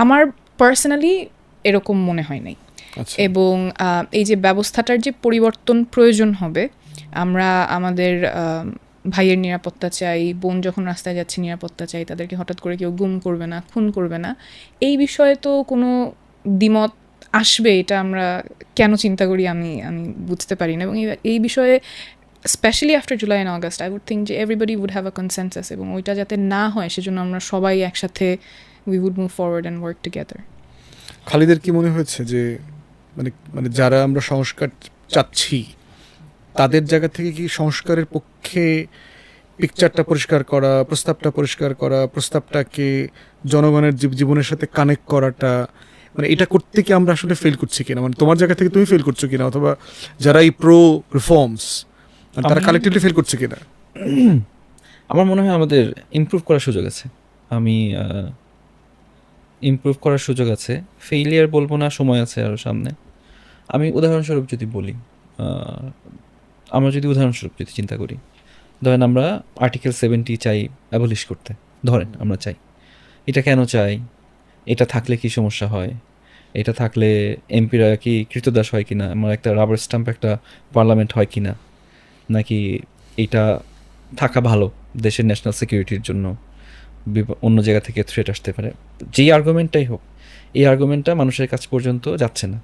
আমার পার্সোনালি এরকম মনে হয় নাই। আচ্ছা, এবং এই যে ব্যবস্থাটার যে পরিবর্তন প্রয়োজন হবে, আমরা আমাদের ভাইয়ের নিরাপত্তা চাই, বোন যখন রাস্তায় যাচ্ছে নিরাপত্তা চাই, তাদেরকে হঠাৎ করে কেউ গুম করবে না, খুন করবে না, এই বিষয়ে তো কোনো দ্বিমত আসবে, এটা আমরা কেন চিন্তা করি আমি বুঝতে পারি না। এবং এই বিষয়ে specially after July and August I would think যে everybody would have a consensus, এবং ওইটা যাতে না হয় সেজন্য আমরা সবাই একসাথে we would move forward and work together. খালিদের কি মনে হয়েছে যে মানে মানে যারা আমরা সংস্কার চাচ্ছি তাদের জায়গা থেকে কি সংস্কারের পক্ষে পিকচারটা পরিষ্কার করা, প্রস্তাবটা পরিষ্কার করা, প্রস্তাবটাকে জনগণের জীবনের সাথে কানেক্ট করাটা, মানে এটা করতে কি আমরা আসলে ফেল করছি কিনা, মানে তোমার জায়গা থেকে তুমি ফেল করছো কিনা, অথবা যারা এই প্রো রিফর্মস তারা কালেক্টিভলি ফেল করছে কিনা? আমার মনে হয় আমাদের ইমপ্রুভ করার সুযোগ আছে। আমি ইমপ্রুভ করার সুযোগ আছে, ফেইলিয়ার বলবো না, সময় আছে আরও সামনে। আমি উদাহরণস্বরূপ যদি বলি, আমরা যদি উদাহরণস্বরূপ যদি চিন্তা করি, ধরেন আমরা আর্টিকেল 70 চাই অ্যাবলিশ করতে, ধরেন আমরা চাই। এটা কেন চাই? এটা থাকলে কি সমস্যা হয়? এটা থাকলে এমপিরা কি কৃতদাস হয় কিনা? আমার একটা রাবার স্ট্যাম্প একটা পার্লামেন্ট হয় কিনা? নাকি এটা থাকা ভালো দেশের ন্যাশনাল সিকিউরিটির জন্য, অন্য জায়গা থেকে থ্রেট আসতে পারে? যেই আর্গুমেন্টটাই হোক, এই আর্গুমেন্টটা মানুষের কাছ পর্যন্ত যাচ্ছে না।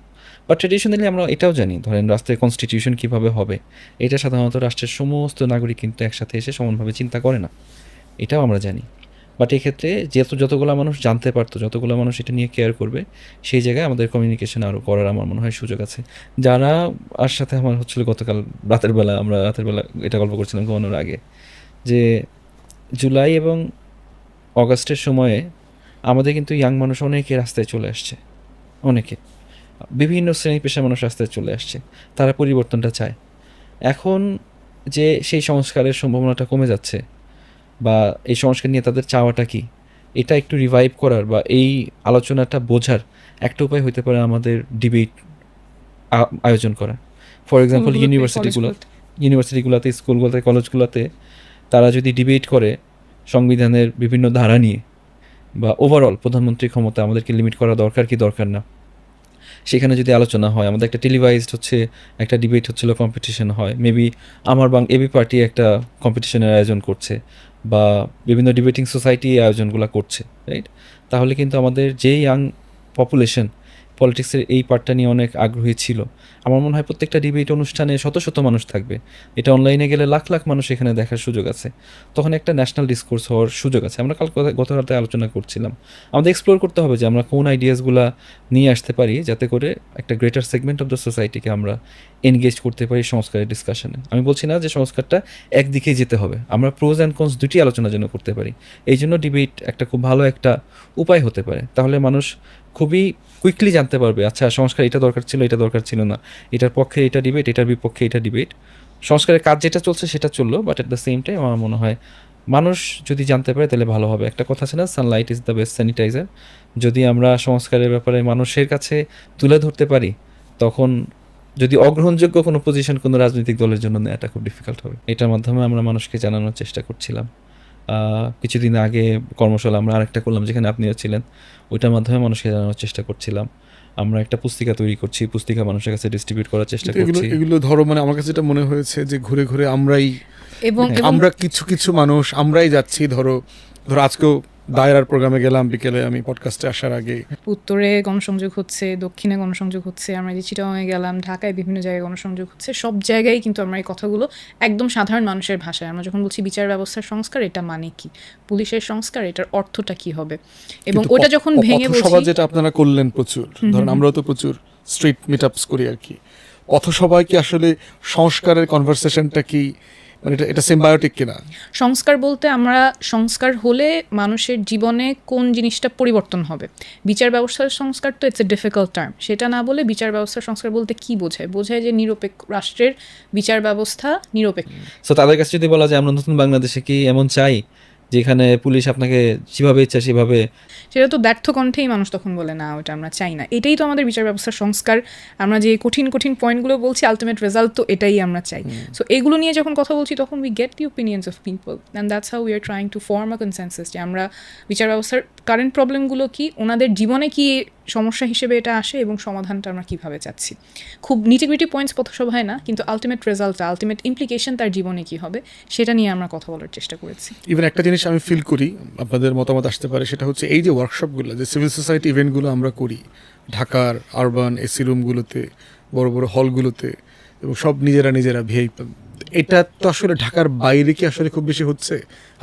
বা ট্রেডিশনালি আমরা এটাও জানি, ধরেন রাষ্ট্রের কনস্টিটিউশন কীভাবে হবে, এটা সাধারণত রাষ্ট্রের সমস্ত নাগরিক কিন্তু একসাথে এসে সমানভাবে চিন্তা করে না, এটাও আমরা জানি। বাট এক্ষেত্রে যতগুলো মানুষ জানতে পারতো, যতগুলো মানুষ এটা নিয়ে কেয়ার করবে, সেই জায়গায় আমাদের কমিউনিকেশন আরও করার আমার মনে হয় সুযোগ আছে। যারা আর সাথে আমার হচ্ছিল গতকাল রাতের বেলা এটা গল্প করছিলাম ঘুমানোর আগে, যে জুলাই এবং অগাস্টের সময়ে আমাদের কিন্তু ইয়াং মানুষ অনেকে রাস্তায় চলে আসছে, অনেকে বিভিন্ন শ্রেণী পেশার মানুষ রাস্তায় চলে আসছে, তারা পরিবর্তনটা চায়। এখন যে সেই সংস্কারের সম্ভাবনাটা কমে যাচ্ছে, বা এই সংস্কার নিয়ে তাদের চাওয়াটা কি, এটা একটু রিভাইভ করার বা এই আলোচনাটা বোঝার একটা উপায় হতে পারে আমাদের ডিবেট আয়োজন করা। ফর এক্সাম্পল ইউনিভার্সিটিগুলোতে, স্কুলগুলোতে, কলেজগুলোতে তারা যদি ডিবেট করে সংবিধানের বিভিন্ন ধারা নিয়ে, বা ওভারঅল প্রধানমন্ত্রীর ক্ষমতা আমাদেরকে লিমিট করা দরকার কি দরকার না, সেখানে যদি আলোচনা হয়, আমাদের একটা টেলিভাইজড একটা ডিবেট হচ্ছিল, কম্পিটিশন হয়, মেবি আমার এবি পার্টি একটা কম্পিটিশনের আয়োজন করছে, বা বিভিন্ন ডিবেটিং সোসাইটি আয়োজনগুলো করছে, রাইট? তাহলে কিন্তু আমাদের যে ইয়াং পপুলেশন পলিটিক্সের এই পার্টটা নিয়ে অনেক আগ্রহী ছিল, আমার মনে হয় প্রত্যেকটা ডিবেট অনুষ্ঠানে শত শত মানুষ থাকবে, এটা অনলাইনে গেলে লাখ লাখ মানুষ এখানে দেখার সুযোগ আছে, তখন একটা ন্যাশনাল ডিসকোর্স হওয়ার সুযোগ আছে। আমরা গত রাতে আলোচনা করছিলাম, আমাদের এক্সপ্লোর করতে হবে যে আমরা কোন আইডিয়াসগুলো নিয়ে আসতে পারি যাতে করে একটা গ্রেটার সেগমেন্ট অফ দ্য সোসাইটিকে আমরা এনগেজ করতে পারি সংস্কারের ডিসকাশনে। আমি বলছি না যে সংস্কারটা একদিকেই যেতে হবে, আমরা প্রোজ অ্যান্ড কনস দুটি আলোচনা যেন করতে পারি, এই জন্য ডিবেট একটা খুব ভালো একটা উপায় হতে পারে। তাহলে মানুষ খুবই কুইকলি জানতে পারবে, আচ্ছা সংস্কার এটা দরকার ছিল, এটা দরকার ছিল না, এটার পক্ষে এটা ডিবেট, এটার বিপক্ষে এটা ডিবেট, সংস্কারের কাজ যেটা চলছে সেটা চললো, but at the same time আমার মনে হয় মানুষ যদি জানতে পারে তাহলে ভালো হবে। একটা কথা আছে না, sunlight is the best sanitiser. যদি আমরা সংস্কারের ব্যাপারে মানুষের কাছে তুলে ধরতে পারি, তখন যদি অগ্রহণযোগ্য কোনো পজিশন কোনো রাজনৈতিক দলের জন্য নেওয়াটা খুব ডিফিকাল্ট হবে। এটার মাধ্যমে আমরা মানুষকে জানানোর চেষ্টা করছিলাম। কিছুদিন আগে কর্মশালা আমরা আরেকটা করলাম যেখানে আপনিও ছিলেন, ওইটার মাধ্যমে মানুষকে জানানোর চেষ্টা করছিলাম। আমরা একটা পুস্তিকা তৈরি করছি, পুস্তিকা মানুষের কাছে ডিস্ট্রিবিউট করার চেষ্টা করছি। এগুলো ধরো, মানে আমার কাছে যেটা মনে হয়েছে যে ঘুরে ঘুরে আমরা কিছু মানুষ আমরাই যাচ্ছি। ধরো আজকেও দায়রার প্রোগ্রামে গেলাম বিকেলে, আমি পডকাস্টে আসার আগে, উত্তরে গণসংযোগ হচ্ছে, দক্ষিণে গণসংযোগ হচ্ছে, আমরা যে চিটাগাংয়ে গেলাম, ঢাকায় বিভিন্ন জায়গায় গণসংযোগ হচ্ছে, সব জায়গায় কিন্তু আমরা এই কথাগুলো একদম সাধারণ মানুষের ভাষায়, আমরা যখন বলছি বিচার ব্যবস্থার সংস্কার, এটা মানে কি, পুলিশের সংস্কার, এটার অর্থটা কি হবে, এবং ওটা যখন ভেঙে বলছি, যেটা আপনারা করলেন প্রচুর, ধরেন আমরাও তো প্রচুর স্ট্রিট মিটআপস করি আর কি, পথসভায় কি আসলে সংস্কারের কনভারসেশনটা কি, মানে এটা সিম্বায়োটিক কিনা? সংস্কার বলতে আমরা সংস্কার হলে মানুষের জীবনে কোন জিনিসটা পরিবর্তন হবে। বিচার ব্যবস্থার সংস্কার তো ইটস এ ডিফিকাল্ট টার্ম, সেটা না বলে বিচার ব্যবস্থার সংস্কার বলতে কি বোঝায় যে নিরপেক্ষ রাষ্ট্রের বিচার ব্যবস্থা নিরপেক্ষ। সো তাদের কাছে যদি বলা যায় আমরা নতুন বাংলাদেশে কি এমন চাই যেখানে পুলিশ আপনাকে যেভাবে ইচ্ছা সেভাবে সেটা তো ব্যর্থ কণ্ঠেই মানুষ তখন বলে না ওটা আমরা চাই না। এটাই তো আমাদের বিচার ব্যবস্থার সংস্কার। আমরা যে কঠিন কঠিন পয়েন্টগুলো বলছি আলটিমেট রেজাল্ট তো এটাই আমরা চাই। সো এগুলো নিয়ে যখন কথা বলছি তখন we get the opinions of people and that's how we are trying to form a consensus যে আমরা বিচার ব্যবস্থার কারেন্ট প্রবলেমগুলো কি, ওনাদের জীবনে কি সমস্যা হিসেবে এটা আসে এবং সমাধানটা আমরা কীভাবে চাচ্ছি। খুব নিটিগ্রিটি পয়েন্টস পথসভায় না, কিন্তু আলটিমেট রেজাল্টটা, আলটিমেট ইমপ্লিকেশন তার জীবনে কী হবে সেটা নিয়ে আমরা কথা বলার চেষ্টা করেছি। ইভেন একটা জিনিস আমি ফিল করি, আপনাদের মতামত আসতে পারে, সেটা হচ্ছে এই যে ওয়ার্কশপগুলো, যে সিভিল সোসাইটি ইভেন্টগুলো আমরা করি ঢাকার আরবান এসি রুমগুলোতে, বড় বড় হলগুলোতে, এবং সব নিজেরা ভিআইপি, এটা তো আসলে ঢাকার বাইরে কি আসলে খুব বেশি হচ্ছে?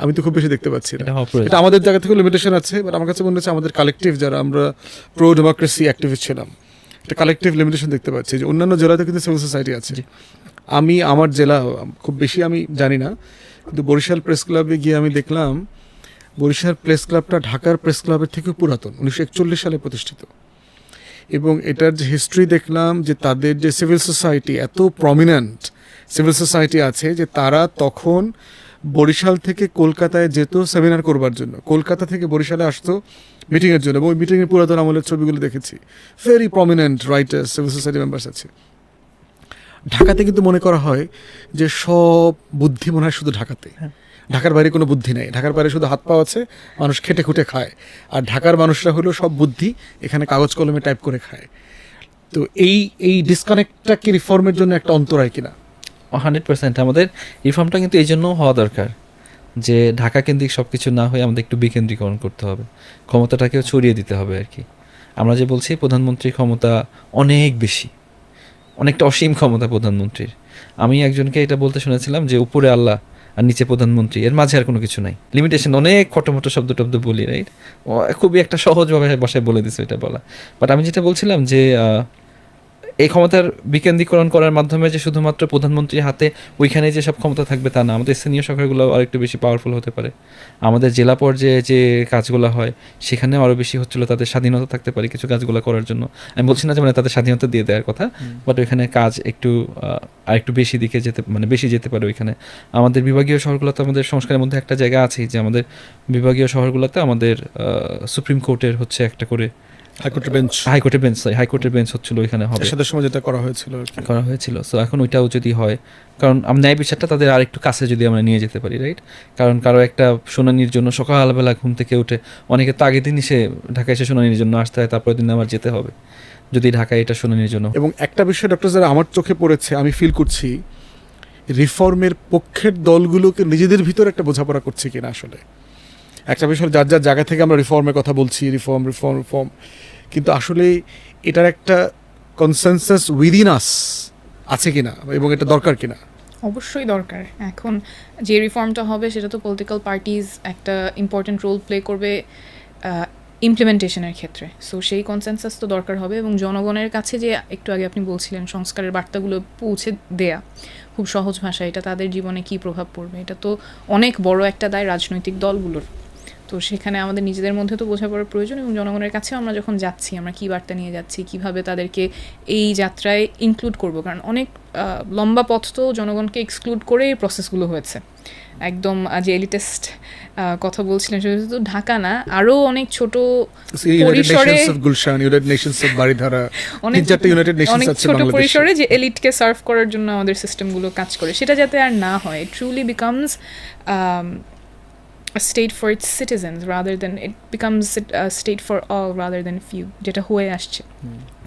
আমি তো খুব বেশি দেখতে পাচ্ছি না। এটা আমাদের জায়গা থেকে লিমিটেশন আছে, বাট আমার কাছে মনে হচ্ছে আমাদের কালেকটিভ যারা আমরা প্রো ডেমোক্রেসি অ্যাক্টিভিস্ট ছিলাম, একটা কালেকটিভ লিমিটেশন দেখতে পাচ্ছি যে অন্যান্য জেলাতে কিন্তু সিভিল সোসাইটি আছে। আমি আমার জেলা খুব বেশি আমি জানি না, কিন্তু বরিশাল প্রেস ক্লাবে গিয়ে আমি দেখলাম বরিশাল প্রেস ক্লাবটা ঢাকার প্রেস ক্লাবের থেকে পুরাতন, 1941 সালে প্রতিষ্ঠিত। এবং এটার যে হিস্ট্রি দেখলাম যে তাদের যে সিভিল সোসাইটি, এত প্রমিনেন্ট সিভিল সোসাইটি আছে যে তারা তখন বরিশাল থেকে কলকাতায় যেত সেমিনার করবার জন্য, কলকাতা থেকে বরিশালে আসতো মিটিংয়ের জন্য, এবং ওই মিটিংয়ের পুরাতন আমলের ছবিগুলো দেখেছি। Very prominent writers, civil society members আছে। ঢাকাতে কিন্তু মনে করা হয় যে সব বুদ্ধি মনে হয় শুধু ঢাকাতে, ঢাকার বাইরে কোনো বুদ্ধি নেই, ঢাকার বাইরে শুধু হাত পা আছে, মানুষ খেটে খুঁটে খায়, আর ঢাকার মানুষরা হলো সব বুদ্ধি, এখানে কাগজ কলমে টাইপ করে খায়। তো এই ডিসকানেক্টটা কি রিফর্মের জন্য একটা অন্তরায় কিনা? 100% আমাদের রিফর্মটা কিন্তু এই জন্য হওয়া দরকার যে ঢাকা কেন্দ্রিক সব কিছু না হয়ে আমাদের একটু বিকেন্দ্রীকরণ করতে হবে, ক্ষমতাটাকেও ছড়িয়ে দিতে হবে আর কি। আমরা যে বলছি প্রধানমন্ত্রীর ক্ষমতা অনেক বেশি, অনেকটা অসীম ক্ষমতা প্রধানমন্ত্রীর। আমি একজনকে এটা বলতে শুনেছিলাম যে উপরে আল্লাহ আর নিচে প্রধানমন্ত্রী, এর মাঝে আর কোনো কিছু নাই, লিমিটেশন অনেক খটোমটো শব্দ টব্দ বলি, রাইট? খুবই একটা সহজভাবে বাসায় বলে দিছে এটা বলা। বাট আমি যেটা বলছিলাম যে এই ক্ষমতার বিকেন্দ্রীকরণ করার মাধ্যমে যে শুধুমাত্র প্রধানমন্ত্রীর হাতে ওইখানে যে সব ক্ষমতা থাকবে তা না, আমাদের স্থানীয় সরকারগুলো আরেকটু বেশি পাওয়ারফুল হতে পারে। আমাদের জেলা পর্যায়ে যে কাজগুলো হয় সেখানেও আরও বেশি হচ্ছিল তাদের স্বাধীনতা থাকতে পারে কিছু কাজগুলো করার জন্য। আমি বলছি না যে মানে তাদের স্বাধীনতা দিয়ে দেওয়ার কথা, বাট ওইখানে কাজ একটু আরেকটু বেশি দিকে যেতে, মানে বেশি যেতে পারে ওইখানে। আমাদের বিভাগীয় শহরগুলোতে আমাদের সংস্কারের মধ্যে একটা জায়গা আছেই যে আমাদের বিভাগীয় শহরগুলোতে আমাদের সুপ্রিম কোর্টের হচ্ছে একটা করে হাইকোর্টের বেঞ্চ হচ্ছিল, ওইখানে হবে এরশাদের সময় যেটা করা হয়েছিল। সো এখন ওইটাও যদি হয়, কারণ ন্যায় বিচারটা তাদের আরেকটু কাছে যদি আমরা নিয়ে যেতে পারি, রাইট? কারণ কারো একটা শুনানির জন্য সকালবেলা ঘুম থেকে উঠে, অনেকে তো আগের দিনই সে ঢাকায় এসে শুনানির জন্য আসতে হয়, তারপরের দিন আমার যেতে হবে যদি ঢাকায় এটা শুনানির জন্য। এবং একটা বিষয় ডক্টর স্যার আমার চোখে পড়েছে, আমি ফিল করছি রিফর্মের পক্ষের দলগুলোকে নিজেদের ভিতর একটা বোঝাপড়া করছে কিনা। আসলে একটা বিষয় যার যার জায়গা থেকে আমরা রিফর্মের কথা বলছি, রিফর্ম, কিন্তু আসলে এটার একটা কনসেনসাস উইদিন আস আছে কিনা, এবং এটা দরকার কিনা? অবশ্যই দরকার। এখন যে রিফর্মটা হবে সেটা তো পলিটিক্যাল পার্টিজ একটা ইম্পর্টেন্ট রোল প্লে করবে ইমপ্লিমেন্টেশনের ক্ষেত্রে। সো সেই কনসেনসাস তো দরকার হবে, এবং জনগণের কাছে যে একটু আগে আপনি বলছিলেন সংস্কারের বার্তাগুলো পৌঁছে দেয়া খুব সহজ ভাষায়, এটা তাদের জীবনে কী প্রভাব পড়বে, এটা তো অনেক বড় একটা দায় রাজনৈতিক দলগুলোর। তো সেখানে আমাদের নিজেদের মধ্যে তো বোঝাপড়ার প্রয়োজন, এবং জনগণের কাছেও আমরা যখন যাচ্ছি আমরা কী বার্তা নিয়ে যাচ্ছি, কিভাবে তাদেরকে এই যাত্রায় ইনক্লুড করব। কারণ অনেক লম্বা পথ তো জনগণকে এক্সক্লুড করে এই প্রসেসগুলো হয়েছে। একদম যে এলিটেস্ট কথা বলছিলেন সেটা তো ঢাকা না, আরও অনেক ছোট পরিসরে, অনেক ছোট পরিসরে যে এলিটকে সার্ভ করার জন্য আমাদের সিস্টেমগুলো কাজ করে, সেটা যাতে আর না হয়। Truly becomes a state for its citizens rather than it becomes a state for all rather than few, যেটা হয়ে আসছে।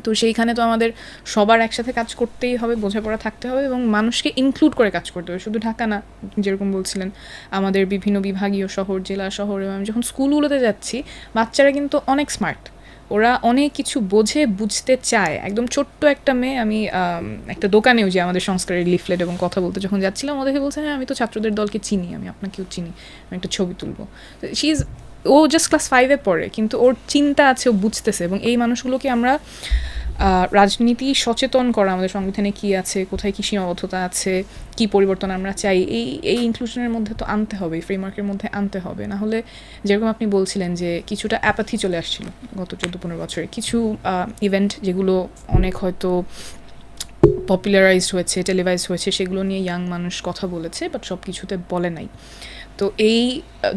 তো সেইখানে তো আমাদের সবার একসাথে কাজ করতেই হবে, বোঝাপড়া থাকতে হবে, এবং মানুষকে ইনক্লুড করে কাজ করতে হবে। শুধু ঢাকা না, যেরকম বলছিলেন আমাদের বিভিন্ন বিভাগীয় শহর, জেলা শহর, এবং আমি যখন স্কুলগুলোতে যাচ্ছি বাচ্চারা কিন্তু অনেক স্মার্ট, ওরা অনেক কিছু বোঝে, বুঝতে চায়। একদম ছোট্ট একটা মেয়ে, আমি একটা দোকানেও যে আমাদের সংস্কারের লিফলেট এবং কথা বলতে যখন যাচ্ছিলাম, ওদেরকে বলছে হ্যাঁ আমি তো ছাত্রদের দলকে চিনি, আমি আপনাকেও চিনি, আমি একটা ছবি তুলবো। ও জাস্ট ক্লাস 5-এ পড়ে, কিন্তু ওর চিন্তা আছে, ও বুঝতেছে। এবং এই মানুষগুলোকে আমরা রাজনীতি সচেতন করা, আমাদের সংবিধানে কী আছে, কোথায় কী সীমাবদ্ধতা আছে, কী পরিবর্তন আমরা চাই, এই ইনক্লুশনের মধ্যে তো আনতে হবে, এই ফ্রেমওয়ার্কের মধ্যে আনতে হবে। না হলে যেরকম আপনি বলছিলেন যে কিছুটা অ্যাপাথি চলে আসছিল গত 14-15 বছরে, কিছু ইভেন্ট যেগুলো অনেক হয়তো পপুলারাইজড হয়েছে, টেলিভাইজড হয়েছে, সেগুলো নিয়ে ইয়াং মানুষ কথা বলেছে, বাট সব কিছুতে বলে নাই। তো এই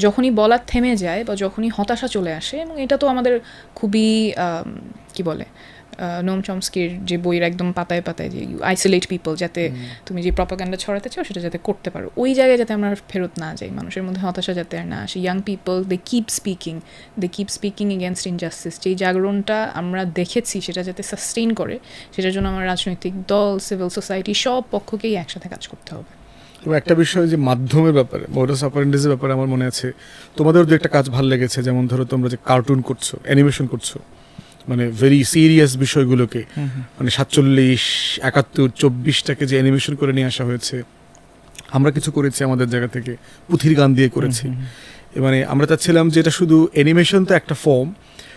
যখনই বলা থেমে যায় বা যখনই হতাশা চলে আসে, এবং এটা তো আমাদের খুবই কি বলে নোম চমস্কির যে বইয়ের একদম পাতায় পাতায় যে ইউ আইসোলেট পিপল, যাতে তুমি যে প্রপাগান্ডা ছড়াতে চাও সেটা যাতে করতে পারো, ওই জায়গায় যাতে আমরা ফেরত না যাই, মানুষের মধ্যে হতাশা যাতে আর না আসে। Young people they keep speaking against injustice, যেই জাগরণটা আমরা দেখেছি সেটা যাতে সাস্টেইন করে, সেটার জন্য আমার রাজনৈতিক দল, সিভিল সোসাইটি সব পক্ষকেই একসাথে কাজ করতে হবে। এবং একটা বিষয় যে মাধ্যমের ব্যাপারে, মোডাস অপারেন্ডিসের ব্যাপারে আমার মনে আছে তোমাদের যে একটা কাজ ভালো লেগেছে, যেমন ধরো তোমরা যে কার্টুন করছো, অ্যানিমেশন করছো, মানে ভেরি সিরিয়াস বিষয়গুলোকে মানে 47, 71, 24টাকে যে অ্যানিমেশন করে নিয়ে আসা হয়েছে। আমরা কিছু করেছি আমাদের জায়গা থেকে, পুঁথির গান দিয়ে করেছি। মানে আমরা চাচ্ছিলাম যে এটা শুধু অ্যানিমেশন তো একটা ফর্ম,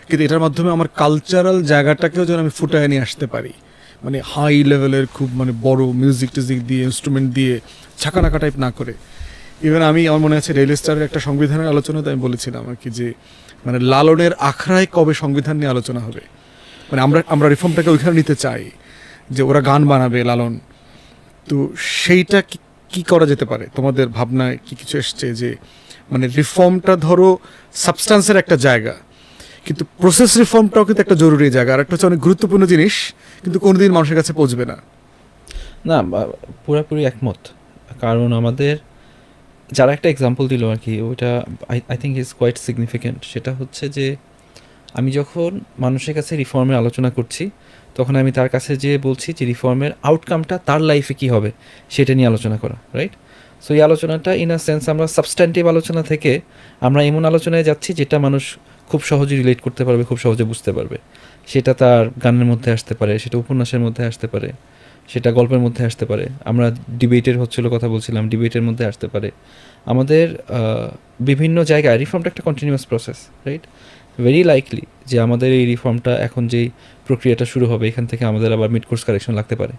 কিন্তু এটার মাধ্যমে আমার কালচারাল জায়গাটাকেও যেন আমি ফুটায় নিয়ে আসতে পারি, মানে হাই লেভেলের খুব মানে বড় মিউজিক টিউজিক দিয়ে, ইনস্ট্রুমেন্ট দিয়ে ছাকানাকা টাইপ না করে। ইভেন আমার মনে আছে ডেইলি স্টারের একটা সংবিধানের আলোচনাতে আমি বলেছিলাম আর কি যে মানে লালনের আখড়ায় কবে সংবিধান নিয়ে আলোচনা হবে, মানে আমরা রিফর্মটাকে ওইখানে নিতে চাই যে ওরা গান বানাবে লালন। তো সেইটা কি করা যেতে পারে, তোমাদের ভাবনায় কি কিছু এসছে যে মানে রিফর্মটা ধরো সাবস্টান্সের একটা জায়গা, কিন্তু প্রসেস রিফর্মটাও কিন্তু একটা জরুরি জায়গা, আর একটা হচ্ছে অনেক গুরুত্বপূর্ণ জিনিস, কিন্তু কোনোদিন মানুষের কাছে পৌঁছবে না। না, পুরোপুরি একমত। কারণ আমাদের যারা একটা এক্সাম্পল দিল আর কি, ওইটা I think is quite significant. সেটা হচ্ছে যে আমি যখন মানুষের কাছে রিফর্মের আলোচনা করছি, তখন আমি তার কাছে যেয়ে বলছি যে রিফর্মের আউটকামটা তার লাইফে কী হবে সেটা নিয়ে আলোচনা করা, রাইট? সো এই আলোচনাটা ইন আ সেন্স আমরা সাবস্ট্যান্টিভ আলোচনা থেকে আমরা এমন আলোচনায় যাচ্ছি যেটা মানুষ খুব সহজে রিলেট করতে পারবে, খুব সহজে বুঝতে পারবে। সেটা তার গানের মধ্যে আসতে পারে, সেটা উপন্যাসের মধ্যে আসতে পারে, সেটা গল্পের মধ্যে আসতে পারে। আমরা ডিবেটের কথা বলছিলাম, ডিবেটের মধ্যে আসতে পারে। আমাদের বিভিন্ন জায়গায় রিফর্মটা একটা continuous process, right? Very likely যে আমাদের এই রিফর্মটা এখন যেই প্রক্রিয়াটা শুরু হবে, এখান থেকে আমাদের আবার মিড কোর্স কারেকশন লাগতে পারে।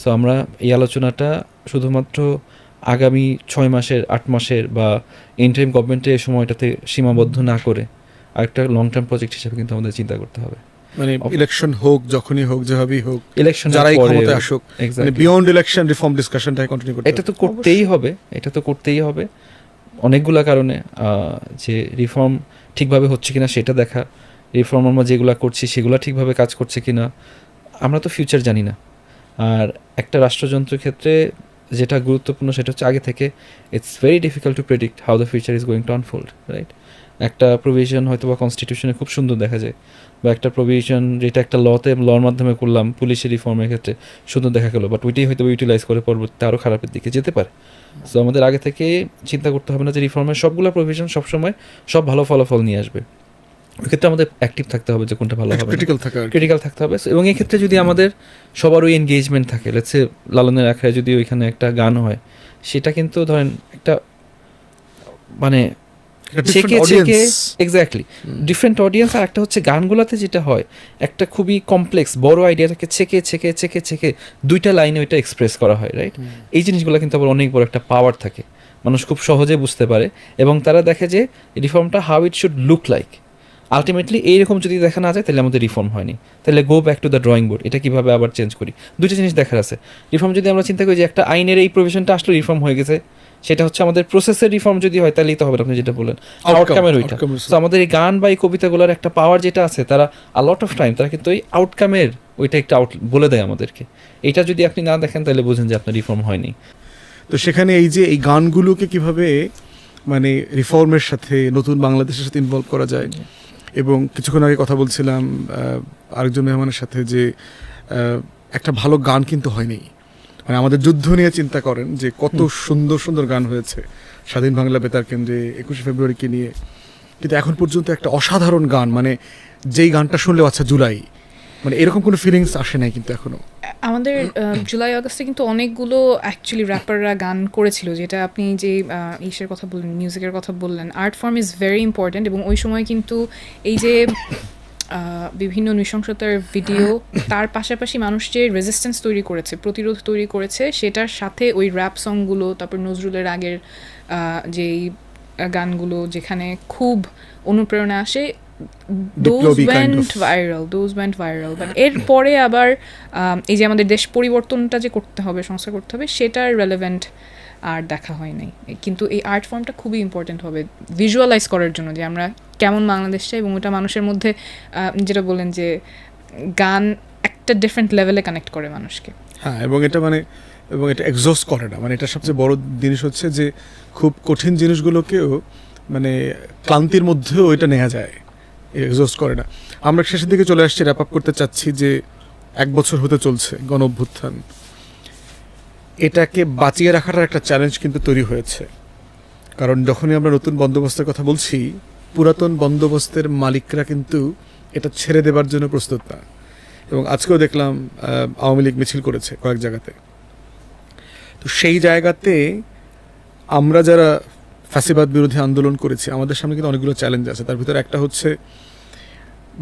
সো আমরা এই আলোচনাটা শুধুমাত্র আগামী 6 মাসের, 8 মাসের বা ইন্টারিম গভর্নমেন্টের এই সময়টাতে সীমাবদ্ধ না করে আরেকটা লং টার্ম প্রজেক্ট হিসেবে কিন্তু আমাদের চিন্তা করতে হবে। মানে ইলেকশন হোক, যখনই হোক, যেভাবেই হোক, ইলেকশন যারাই ক্ষমতায় আসুক, মানে বিয়ন্ড ইলেকশন রিফর্ম ডিসকাশনটাই কন্টিনিউ করতে হবে। এটা তো করতেই হবে অনেকগুলা কারণে। যে রিফর্ম ঠিকভাবে হচ্ছে কিনা সেটা দেখা, রিফর্ম আমরা যেগুলো করছি সেগুলো ঠিকভাবে কাজ করছে কিনা। আমরা তো ফিউচার জানি না। আর একটা রাষ্ট্রযন্ত্রের ক্ষেত্রে যেটা গুরুত্বপূর্ণ সেটা হচ্ছে আগে থেকে it's very difficult to predict how the future is going to unfold, right? একটা প্রভিশন হয়তো বা কনস্টিটিউশনে খুব সুন্দর দেখা যায়, বা একটা প্রভিশন যেটা একটা লর মাধ্যমে করলাম পুলিশের রিফর্মের ক্ষেত্রে সুন্দর দেখা গেলো, বাট ওইটাই হয়তো ইউটিলাইজ করে পরবর্তীতে আরও খারাপের দিকে যেতে পারে। সো আমাদের আগে থেকে চিন্তা করতে হবে না যে রিফর্মের সবগুলো প্রভিশন সবসময় সব ভালো ফলাফল নিয়ে আসবে। ওই ক্ষেত্রে আমাদের অ্যাক্টিভ থাকতে হবে যে কোনটা ভালো হবে, ক্রিটিক্যাল থাকতে হবে। এবং এই ক্ষেত্রে যদি আমাদের সবার ওই এনগেজমেন্ট থাকে, লেটস সে লালনের আখড়ায় যদি ওইখানে একটা গান হয়, সেটা কিন্তু ধরেন একটা মানে এক্স্যাক্টলি ডিফারেন্ট অডিয়েন্স। আর একটা হচ্ছে গানগুলোতে যেটা হয়, একটা খুবই কমপ্লেক্স বড় আইডিয়াটাকে ছেকে দুইটা লাইনে ওইটা এক্সপ্রেস করা হয়, রাইট? এই জিনিসগুলো কিন্তু আবার অনেক বড় একটা পাওয়ার থাকে, মানুষ খুব সহজে বুঝতে পারে এবং তারা দেখে যে রিফর্মটা how it should look like. Ultimately এইরকম যদি দেখা না যায় তাহলে আমাদের রিফর্ম হয়নি, তাহলে go back to the drawing board, এটা কীভাবে আবার চেঞ্জ করি। দুইটা জিনিস দেখার আছে। রিফর্ম যদি আমরা চিন্তা করি যে একটা আইনের এই প্রভিশনটা আসলে রিফর্ম হয়ে গেছে, সেটা হচ্ছে আমাদের প্রসেসের রিফর্ম যদি হয় তাহলেই তো হবে, আপনি যেটা বললেন আউটকামের ওইটা। তো আমাদের এই গান বা এই কবিতাগুলোর একটা পাওয়ার যেটা আছে, তারা আ লট অফ টাইম তারা কিন্তু ওই আউটকামের ওইটা একটা বলে দেয় আমাদেরকে। এইটা যদি আপনি না দেখেন তাহলে বুঝেন যে আপনার রিফর্ম হয়নি। তো সেখানে এই যে এই গানগুলোকে কিভাবে মানে রিফর্মের সাথে, নতুন বাংলাদেশের সাথে ইনভলভ করা যায়। এবং কিছুক্ষণ আগে কথা বলছিলাম আরেকজন মেহমানের সাথে যে একটা ভালো গান কিন্তু হয়নি। মানে আমাদের যুদ্ধ নিয়ে চিন্তা করেন যে কত সুন্দর সুন্দর গান হয়েছে স্বাধীন বাংলা বেতার কেন্দ্রে 21শে ফেব্রুয়ারিকে নিয়ে, কিন্তু এখন পর্যন্ত একটা অসাধারণ গান, মানে যেই গানটা শুনলেও আচ্ছা জুলাই, মানে এরকম কোনো ফিলিংস আসে নাই কিন্তু এখনো। আমাদের জুলাই আগস্টে কিন্তু অনেকগুলো অ্যাকচুয়ালি র্যাপাররা গান করেছিল, যেটা আপনি যে ইসের কথা বললেন, মিউজিকের কথা বললেন, art form is very important. এবং ওই সময় কিন্তু এই যে বিভিন্ন নৃশংসতার ভিডিও, তার পাশাপাশি মানুষ যে রেজিস্ট্যান্স তৈরি করেছে, প্রতিরোধ তৈরি করেছে, সেটার সাথে ওই র্যাপ সংগুলো, তারপর নজরুলের আগের যেই গানগুলো যেখানে খুব অনুপ্রেরণা আসে, বিপ্লবী kind those went viral but এরপরে আবার এই যে আমাদের দেশ পরিবর্তনটা যে করতে হবে, সংস্কার করতে হবে, সেটার রেলেভেন্ট আর দেখা হয় নাই। কিন্তু এই আর্ট ফর্মটা খুবই ইম্পর্টেন্ট হবে ভিজুয়ালাইজ করার জন্য যে আমরা কেমন বাংলাদেশ চাই, এবং ওটা মানুষের মধ্যে যেটা বললেন যে গান একটা ডিফারেন্ট লেভেলে কানেক্ট করে মানুষকে। হ্যাঁ, এবং এটা এক্সস্ট করে না, মানে এটা সবচেয়ে বড় জিনিস হচ্ছে যে খুব কঠিন জিনিসগুলোকেও মানে ক্লান্তির মধ্যেও এটা নেওয়া যায়, এক্সস্ট করে না। আমরা শেষের দিকে চলে আসছি, র্যাপ আপ করতে চাচ্ছি যে 1 বছর হতে চলছে গণ অভ্যুত্থান। এটাকে বাঁচিয়ে রাখাটার একটা চ্যালেঞ্জ কিন্তু তৈরি হয়েছে, কারণ যখনই আমরা নতুন বন্দোবস্তের কথা বলছি, পুরাতন বন্দোবস্তের মালিকরা কিন্তু এটা ছেড়ে দেবার জন্য প্রস্তুত না। এবং আজকেও দেখলাম আওয়ামী লীগ মিছিল করেছে কয়েক জায়গাতে। তো সেই জায়গাতে আমরা যারা ফ্যাসিবাদ বিরোধী আন্দোলন করেছি, আমাদের সামনে কিন্তু অনেকগুলো চ্যালেঞ্জ আছে। তার ভিতরে একটা হচ্ছে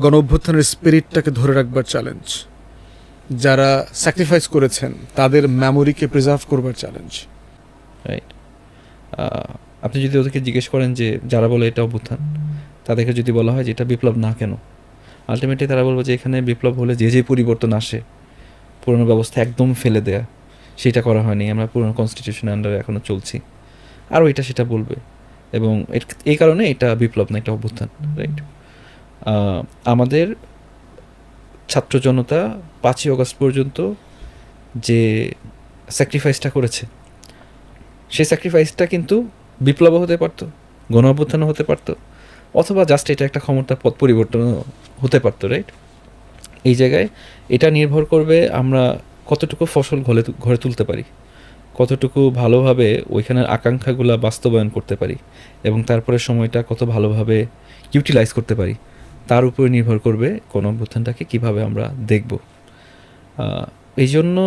গণ অভ্যুত্থানের স্পিরিটটাকে ধরে রাখবার চ্যালেঞ্জ, যারা স্যাক্রিফাইস করেছেন তাদের মেমোরিকে প্রিজার্ভ করবার চ্যালেঞ্জ। রাইট। আপনি যদি ওদেরকে জিজ্ঞেস করেন যে যারা বলে এটা অভ্যুত্থান, তাদেরকে যদি বলা হয় যে এটা বিপ্লব না কেন, আলটিমেটলি তারা বলবে যে এখানে বিপ্লব হলে যে পরিবর্তন আসে, পুরনো ব্যবস্থা একদম ফেলে দেয়া, সেটা করা হয়নি, আমরা পুরনো কনস্টিটিউশনের আন্ডারে এখনও চলছি, আরও এটা সেটা বলবে। এবং এই কারণে এটা বিপ্লব না, এটা অভ্যুত্থান। রাইট। আমাদের ছাত্র জনতা 5ই অগস্ট পর্যন্ত যে স্যাক্রিফাইসটা করেছে, সেই স্যাক্রিফাইসটা কিন্তু বিপ্লবও হতে পারতো, গণ অভ্যুত্থানও হতে পারতো, অথবা জাস্ট এটা একটা ক্ষমতা পথ পরিবর্তনও হতে পারতো। রাইট। এই জায়গায় এটা নির্ভর করবে আমরা কতটুকু ফসল ঘরে তুলতে পারি, কতটুকু ভালোভাবে ওইখানের আকাঙ্ক্ষাগুলো বাস্তবায়ন করতে পারি, এবং তারপরে সময়টা কত ভালোভাবে ইউটিলাইজ করতে পারি, তার উপরে নির্ভর করবে কোন অভ্যুত্থানটাকে কীভাবে আমরা দেখব। এই জন্য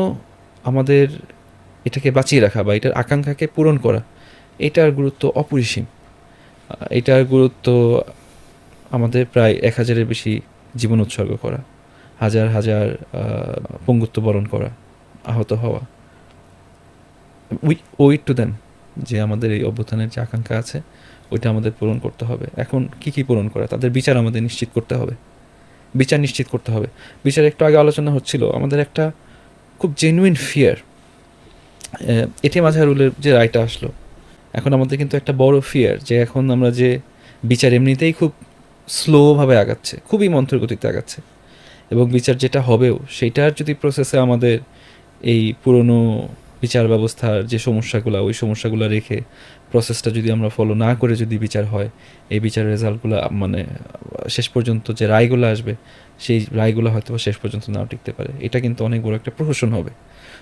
আমাদের এটাকে বাঁচিয়ে রাখা বা এটার আকাঙ্ক্ষাকে পূরণ করা, এটার গুরুত্ব অপরিসীম। এটার গুরুত্ব আমাদের প্রায় 1000-এর বেশি জীবন উৎসর্গ করা, হাজার হাজার পঙ্গুত্ব বরণ করা, আহত হওয়া। উই ওই টু দেম যে আমাদের এই অভ্যুত্থানের যে আকাঙ্ক্ষা আছে ওইটা আমাদের পূরণ করতে হবে। এখন কি পূরণ করা, তাদের বিচার আমাদের নিশ্চিত করতে হবে, বিচার নিশ্চিত করতে হবে। বিচার একটু আগে আলোচনা হচ্ছিল, আমাদের একটা খুব জেনুইন ফিয়ার, এটিএম আজহারুলের যে রায়টা আসলো, এখন আমাদের কিন্তু একটা বড় ফিয়ার যে এখন আমরা যে বিচার এমনিতেই খুব স্লোভাবে আগাচ্ছে, খুবই মন্থর গতিতে আগাচ্ছে, এবং বিচার যেটা হবেও সেইটার যদি প্রসেসে আমাদের এই পুরনো বিচার ব্যবস্থার যে সমস্যাগুলো, ওই সমস্যাগুলো রেখে প্রসেসটা যদি আমরা ফলো না করে যদি বিচার হয়, এই বিচারের রেজাল্টগুলো মানে শেষ পর্যন্ত যে রায়গুলো আসবে, সেই রায়গুলো হয়তো শেষ পর্যন্ত নাও টিকতে পারে। এটা কিন্তু অনেক বড় একটা প্রহসন হবে।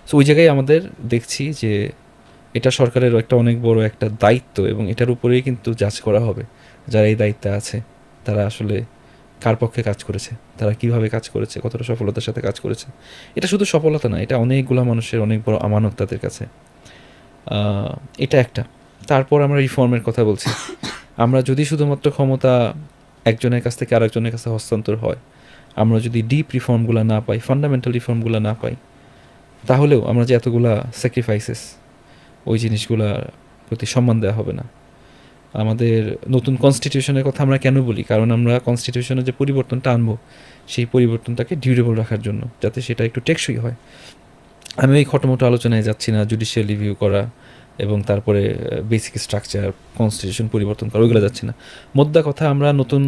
সো ওই জায়গায় আমাদের দেখছি যে এটা সরকারের একটা অনেক বড় একটা দায়িত্ব, এবং এটার উপরেই কিন্তু জাজ করা হবে যারা এই দায়িত্বে আছে তারা আসলে কার পক্ষে কাজ করেছে, তারা কিভাবে কাজ করেছে, কতটা সফলতার সাথে কাজ করেছে। এটা শুধু সফলতা না, এটা অনেকগুলো মানুষের অনেক বড় আমানত তাদের কাছে। এটা একটা। তারপর আমরা রিফর্মের কথা বলছি। আমরা যদি শুধুমাত্র ক্ষমতা একজনের কাছ থেকে আরেকজনের কাছে হস্তান্তর হয়, আমরা যদি ডিপ রিফর্মগুলো না পাই, ফান্ডামেন্টাল রিফর্মগুলো না পাই, তাহলেও আমরা যে এতগুলা স্যাক্রিফাইসেস, ওই জিনিসগুলোর প্রতি সম্মান দেওয়া হবে না। আমাদের নতুন কনস্টিটিউশনের কথা আমরা কেন বলি, কারণ আমরা কনস্টিটিউশনের যে পরিবর্তনটা আনবো, সেই পরিবর্তনটাকে ডিউরেবল রাখার জন্য, যাতে সেটা একটু টেকসই হয়। আমি এই খটোমটো আলোচনায় যাচ্ছি না, জুডিশিয়াল রিভিউ করা এবং তারপরে বেসিক স্ট্রাকচার কনস্টিটিউশন পরিবর্তন করা, ওইগুলো যাচ্ছি না। মোদ্দা কথা আমরা নতুন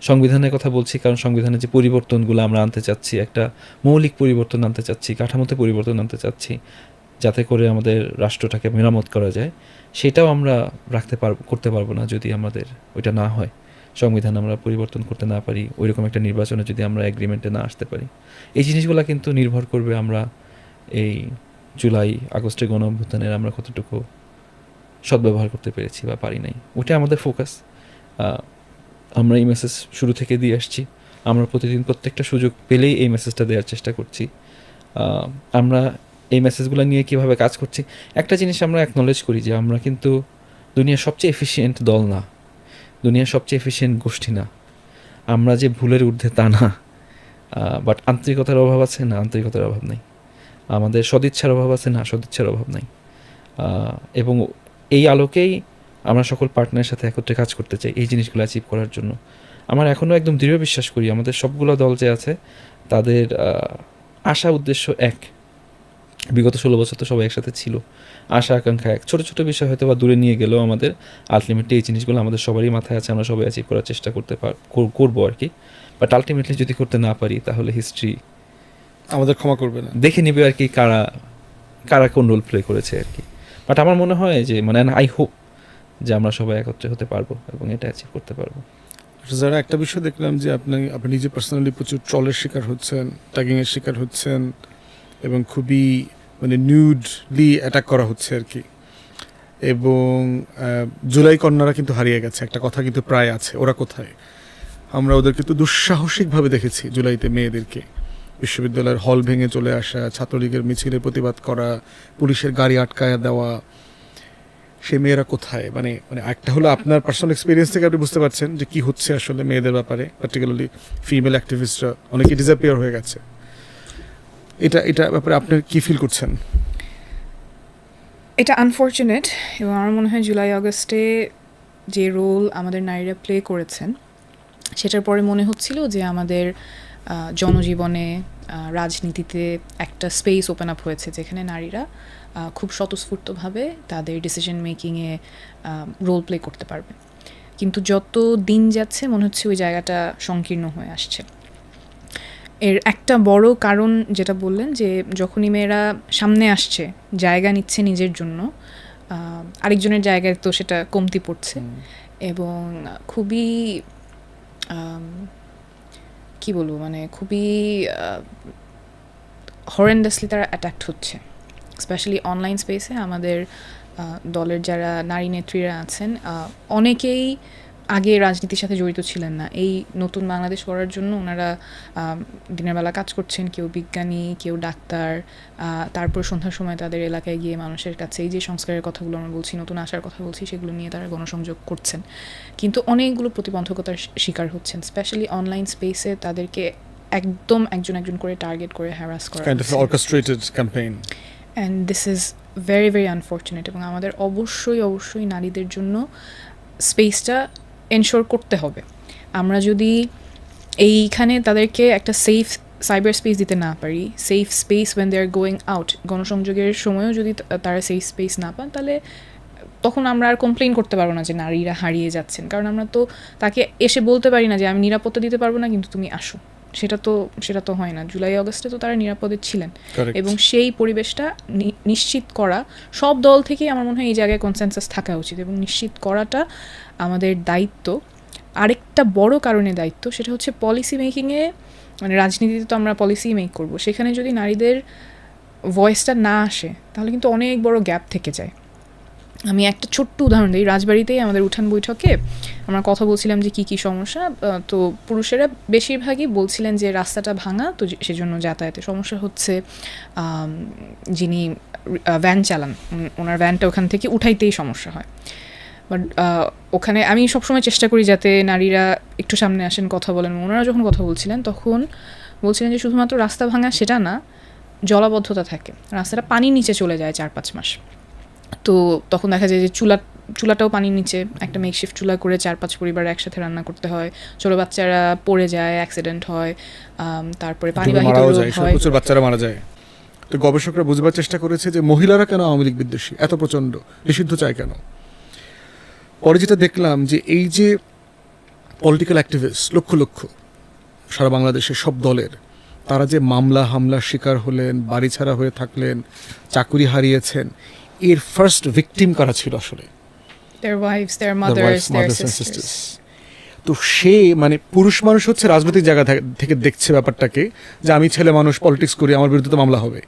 সংবিধানের কথা বলছি, কারণ সংবিধানের যে পরিবর্তনগুলো আমরা আনতে চাচ্ছি, একটা মৌলিক পরিবর্তন আনতে চাচ্ছি, কাঠামোতে পরিবর্তন আনতে চাচ্ছি, যাতে করে আমাদের রাষ্ট্রটাকে মেরামত করা যায়, সেটাও আমরা করতে পারবো না যদি আমাদের ওইটা না হয়, সংবিধান আমরা পরিবর্তন করতে না পারি, ওইরকম একটা নির্বাচনে যদি আমরা এগ্রিমেন্টে না আসতে পারি। এই জিনিসগুলো কিন্তু নির্ভর করবে আমরা এই জুলাই আগস্টের গণ অভ্যুত্থানের আমরা কতটুকু সদ্ব্যবহার করতে পেরেছি বা পারি নাই, ওইটা আমাদের ফোকাস। আমরা এই মেসেজ শুরু থেকে দিয়ে আসছি, আমরা প্রতিদিন প্রত্যেকটা সুযোগ পেলেই এই মেসেজটা দেওয়ার চেষ্টা করছি। আমরা এই মেসেজগুলো নিয়ে কীভাবে কাজ করছি, একটা জিনিস আমরা অ্যাকনলেজ করি যে আমরা কিন্তু দুনিয়ার সবচেয়ে এফিশিয়েন্ট দল না, দুনিয়ার সবচেয়ে এফিশিয়েন্ট গোষ্ঠী না, আমরা যে ভুলের ঊর্ধ্বে তা না, বাট আন্তরিকতার অভাব আছে না, আন্তরিকতার অভাব নেই, আমাদের সদিচ্ছার অভাব আছে না, সদিচ্ছার অভাব নাই। এবং এই আলোকেই আমরা সকল পার্টনারের সাথে একত্রে কাজ করতে চাই এই জিনিসগুলো অ্যাচিভ করার জন্য। আমার এখনও একদম দৃঢ় বিশ্বাস করি আমাদের সবগুলো দল যে আছে তাদের আশা উদ্দেশ্য এক। বিগত 16 বছর তো সবাই একসাথে ছিল, আশা আকাঙ্ক্ষা এক। ছোটো ছোটো বিষয় হয়তো বা দূরে নিয়ে গেলেও আমাদের আলটিমেটলি এই জিনিসগুলো আমাদের সবারই মাথায় আছে, আমরা সবাই অ্যাচিভ করার চেষ্টা করবো আর কি। বাট আলটিমেটলি যদি করতে না পারি তাহলে হিস্ট্রি আমাদের ক্ষমা করবে না। দেখে নেবে আর কি কারা কারা কোন রোল প্লে করেছে আর কি। বাট আমার মনে হয় যে মানে আই হোপ যে আমরা সবাই একত্রে হতে পারবো এবং এটা অ্যাচিভ করতে পারবো। যারা একটা বিষয় দেখলাম যে আপনি নিজে পার্সোনালি প্রচুর ট্রলের শিকার হচ্ছেন, ট্যাগিংয়ের শিকার হচ্ছেন এবং খুবই মানে নিউডলি অ্যাটাক করা হচ্ছে আর কি। এবং জুলাই কন্যারা কিন্তু হারিয়ে গেছে, একটা কথা কিন্তু প্রায় আছে, ওরা কোথায়? আমরা ওদেরকে তো দুঃসাহসিকভাবে দেখেছি জুলাইতে, মেয়েদেরকে বিশ্ববিদ্যালয়ের হল ভেঙে চলে আসা, ছাত্রলীগের মিছিলের প্রতিবাদ করা, পুলিশের গাড়ি আটকায়া দেওয়া, সে মেয়েরা কোথায়? মানে মানে একটা হলো আপনার পার্সোনাল এক্সপিরিয়েন্স থেকে আপনি বুঝতে পারছেন যে কি হচ্ছে আসলে মেয়েদের ব্যাপারে, পার্টিকুলারলি ফিমেল অ্যাক্টিভিস্টরা অনেকে ডিসঅ্যাপিয়ার হয়ে গেছে। এটা ব্যাপারে আপনি কি ফিল করছেন? এটা আনফর্চুনেট, এবং আমার মনে হয় জুলাই আগস্টে যে রোল আমাদের নারীরা প্লে করেছেন সেটার পরে মনে হচ্ছিল যে আমাদের জনজীবনে রাজনীতিতে একটা স্পেস ওপেন আপ হয়েছে যেখানে নারীরা খুব স্বতঃস্ফূর্তভাবে তাদের ডিসিশন মেকিংয়ে রোল প্লে করতে পারবে। কিন্তু যত দিন যাচ্ছে মনে হচ্ছে ওই জায়গাটা সংকীর্ণ হয়ে আসছে। এর একটা বড় কারণ যেটা বললেন, যে যখনই মেয়েরা সামনে আসছে, জায়গা নিচ্ছে নিজের জন্য, আরেকজনের জায়গায় তো সেটা কমতি পড়ছে এবং খুবই কি বলবো, মানে খুবই হরেন্ডাসলি তারা অ্যাট্যাক্ট হচ্ছে। স্পেশালি অনলাইন স্পেসে আমাদের দলের যারা নারী নেত্রীরা আছেন অনেকেই আগে রাজনীতির সাথে জড়িত ছিলেন না। এই নতুন বাংলাদেশ গড়ার জন্য ওনারা দিনের বেলা কাজ করছেন, কেউ বিজ্ঞানী, কেউ ডাক্তার, তারপর সন্ধ্যার সময় তাদের এলাকায় গিয়ে মানুষের কাছে এই যে সংস্কারের কথাগুলো আমরা বলছি, নতুন আশার কথা বলছি, সেগুলো নিয়ে তারা গণসংযোগ করছেন। কিন্তু অনেকগুলো প্রতিবন্ধকতার শিকার হচ্ছেন। স্পেশালি অনলাইন স্পেসে তাদেরকে একদম একজন একজন করে টার্গেট করে হ্যারাস করা, kind of orchestrated campaign. And this is very very unfortunate. এবং আমাদের অবশ্যই নারীদের জন্য স্পেসটা এনশোর করতে হবে। আমরা যদি এইখানে তাদেরকে একটা সেফ সাইবার স্পেস দিতে না পারি, safe space when they are going out, গণসংযোগের সময়ও যদি তারা সেফ স্পেস না পান, তাহলে তখন আমরা আর কমপ্লেন করতে পারবো না যে নারীরা হারিয়ে যাচ্ছেন। কারণ আমরা তো তাকে এসে বলতে পারি না যে আমি নিরাপত্তা দিতে পারবো না, কিন্তু তুমি আসো। সেটা তো হয় না। জুলাই আগস্টে তো তারা নিরাপদে ছিলেন, এবং সেই পরিবেশটা নিশ্চিত করা সব দল থেকেই আমার মনে হয় এই জায়গায় কনসেনসাস থাকা উচিত, এবং নিশ্চিত করাটা আমাদের দায়িত্ব। আরেকটা বড় কারণে দায়িত্ব, সেটা হচ্ছে পলিসি মেকিংয়ে, মানে রাজনীতিতে তো আমরা পলিসি মেক করবো, সেখানে যদি নারীদের ভয়েসটা না আসে তাহলে কিন্তু অনেক বড় গ্যাপ থেকে যায়। আমি একটা ছোট্ট উদাহরণ দিই। রাজবাড়িতেই আমাদের উঠান বৈঠকে আমরা কথা বলছিলাম যে কী কী সমস্যা, তো পুরুষেরা বেশিরভাগই বলছিলেন যে রাস্তাটা ভাঙা, তো সেজন্য যাতায়াতে সমস্যা হচ্ছে, যিনি ভ্যান চালান ওনার ভ্যানটা ওখান থেকে উঠাইতেই সমস্যা হয়। বাট ওখানে আমি সবসময় চেষ্টা করি যাতে নারীরা একটু সামনে আসেন, কথা বলেন। ওনারা যখন কথা বলছিলেন তখন বলছিলেন যে শুধুমাত্র রাস্তা ভাঙা সেটা না, জলাবদ্ধতা থাকে, রাস্তাটা পানির নিচে চলে যায় 4-5 মাস। তো তখন দেখা যায় যে চুলাটাও পানির নিচে, একটা মেকশিফট চুলা করে 4-5 পরিবার একসাথে রান্না করতে হয়, ছোটো বাচ্চারা পড়ে যায়, অ্যাক্সিডেন্ট হয়, তারপরে পানিবাহিত রোগ হয়, প্রচুর বাচ্চারা মারা যায়। তো গবেষকরা বুঝবার চেষ্টা করেছে যে মহিলারা কেন আওয়ামী লীগ বিদ্বেষী, এত প্রচণ্ড নিষিদ্ধ চায় কেন। পরে যেটা দেখলাম যে এই যে পলিটিক্যাল অ্যাক্টিভিস্ট লক্ষ লক্ষ সারা বাংলাদেশের সব দলের, তারা যে মামলা হামলার শিকার হলেন, বাড়ি ছাড়া হয়ে থাকলেন, চাকুরি হারিয়েছেন, এর ফার্স্ট ভিকটিম কারা ছিল আসলে? their wives, their mothers, their sisters. তো সে মানে পুরুষ মানুষ হচ্ছে রাজনৈতিক জায়গা থেকে দেখছে ব্যাপারটাকে যে আমি ছেলে মানুষ, পলিটিক্স করি, আমার বিরুদ্ধে তো মামলা হবে।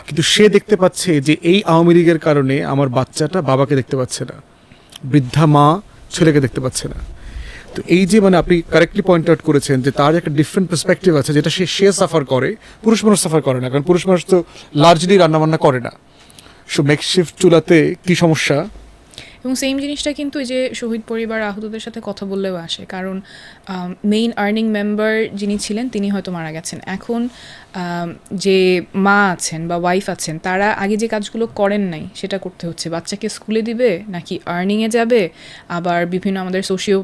কিন্তু সে দেখতে পাচ্ছে যে এই আওয়ামী লীগের কারণে আমার বাচ্চাটা বাবাকে দেখতে পাচ্ছে না, বৃদ্ধা মা ছেলেকে দেখতে পাচ্ছে না। তো এই যে মানে আপনি কারেক্টলি পয়েন্ট আউট করেছেন যে তার একটা ডিফারেন্ট পার্সপেক্টিভ আছে, যেটা সে সাফার করে, পুরুষ মানুষ সাফার করে না, কারণ পুরুষ মানুষ তো লার্জলি রান্নাবান্না করে না। সো মেকশিফট চুলাতে কি সমস্যা। এবং সেম জিনিসটা কিন্তু এই যে শহীদ পরিবার আহতদের সাথে কথা বললেও আসে, কারণ মেইন আর্নিং মেম্বার যিনি ছিলেন তিনি হয়তো মারা গেছেন। এখন যে মা আছেন বা ওয়াইফ আছেন তারা আগে যে কাজগুলো করেন নাই সেটা করতে হচ্ছে। বাচ্চাকে স্কুলে দিবে নাকি আর্নিংয়ে যাবে, আবার বিভিন্ন আমাদের সোশিও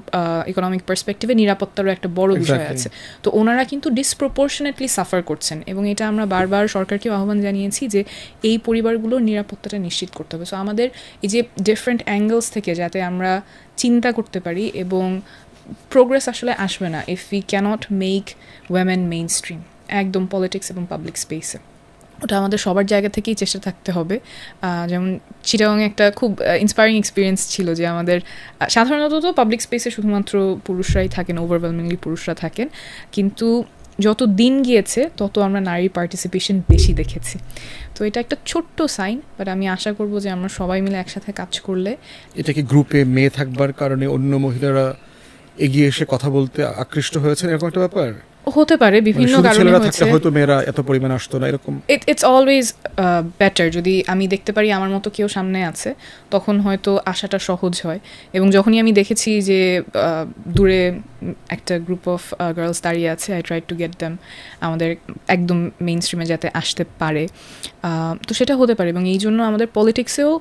ইকোনমিক পার্সপেক্টিভে নিরাপত্তারও একটা বড় বিষয় Exactly. আছে। তো ওনারা কিন্তু ডিসপ্রপোর্শনেটলি সাফার করছেন এবং এটা আমরা বারবার সরকারকেও আহ্বান জানিয়েছি যে এই পরিবারগুলোর নিরাপত্তাটা নিশ্চিত করতে হবে। সো আমাদের এই যে ডিফারেন্ট অ্যাঙ্গেলস থেকে যাতে আমরা চিন্তা করতে পারি, এবং প্রোগ্রেস আসলে আসবে না if we can't make women mainstream একদম পলিটিক্স এবং পাবলিক স্পেসে। ওটা আমাদের সবার জায়গা থেকেই চেষ্টা থাকতে হবে। যেমন চিটাগংয়ে একটা খুব ইন্সপায়ারিং এক্সপিরিয়েন্স ছিল যে আমাদের সাধারণত তো পাবলিক স্পেসে শুধুমাত্র পুরুষরাই থাকেন, ওভারওয়েলমিংলি পুরুষরা থাকেন, কিন্তু যত দিন গিয়েছে তত আমরা নারী পার্টিসিপেশন বেশি দেখেছি। তো এটা একটা ছোট্ট সাইন, বাট আমি আশা করব যে আমরা সবাই মিলে একসাথে কাজ করলে। এটা কি গ্রুপে মেয়ে থাকবার কারণে অন্য মহিলারা এগিয়ে এসে কথা বলতে আকৃষ্ট হয়েছেন, এরকম একটা ব্যাপার? হতে পারে মানে বিভিন্ন শুধু কারণে ছেলেরা হয়েছে। থাকলে হয়তো মেয়েরা এত পরিমাণে আসতো না, এরকম? ইটস অলওয়েজ বেটার যদি আমি দেখতে পারি আমার মতো কেউ সামনে আছে, তখন হয়তো আসাটা সহজ হয়। এবং যখনই আমি দেখেছি যে দূরে একটা গ্রুপ অফ গার্লস দাঁড়িয়ে আছে, I try to get them আমাদের একদম মেইন স্ট্রিমে যাতে আসতে পারে। তো সেটা হতে পারে, এবং এই জন্য আমাদের পলিটিক্সেও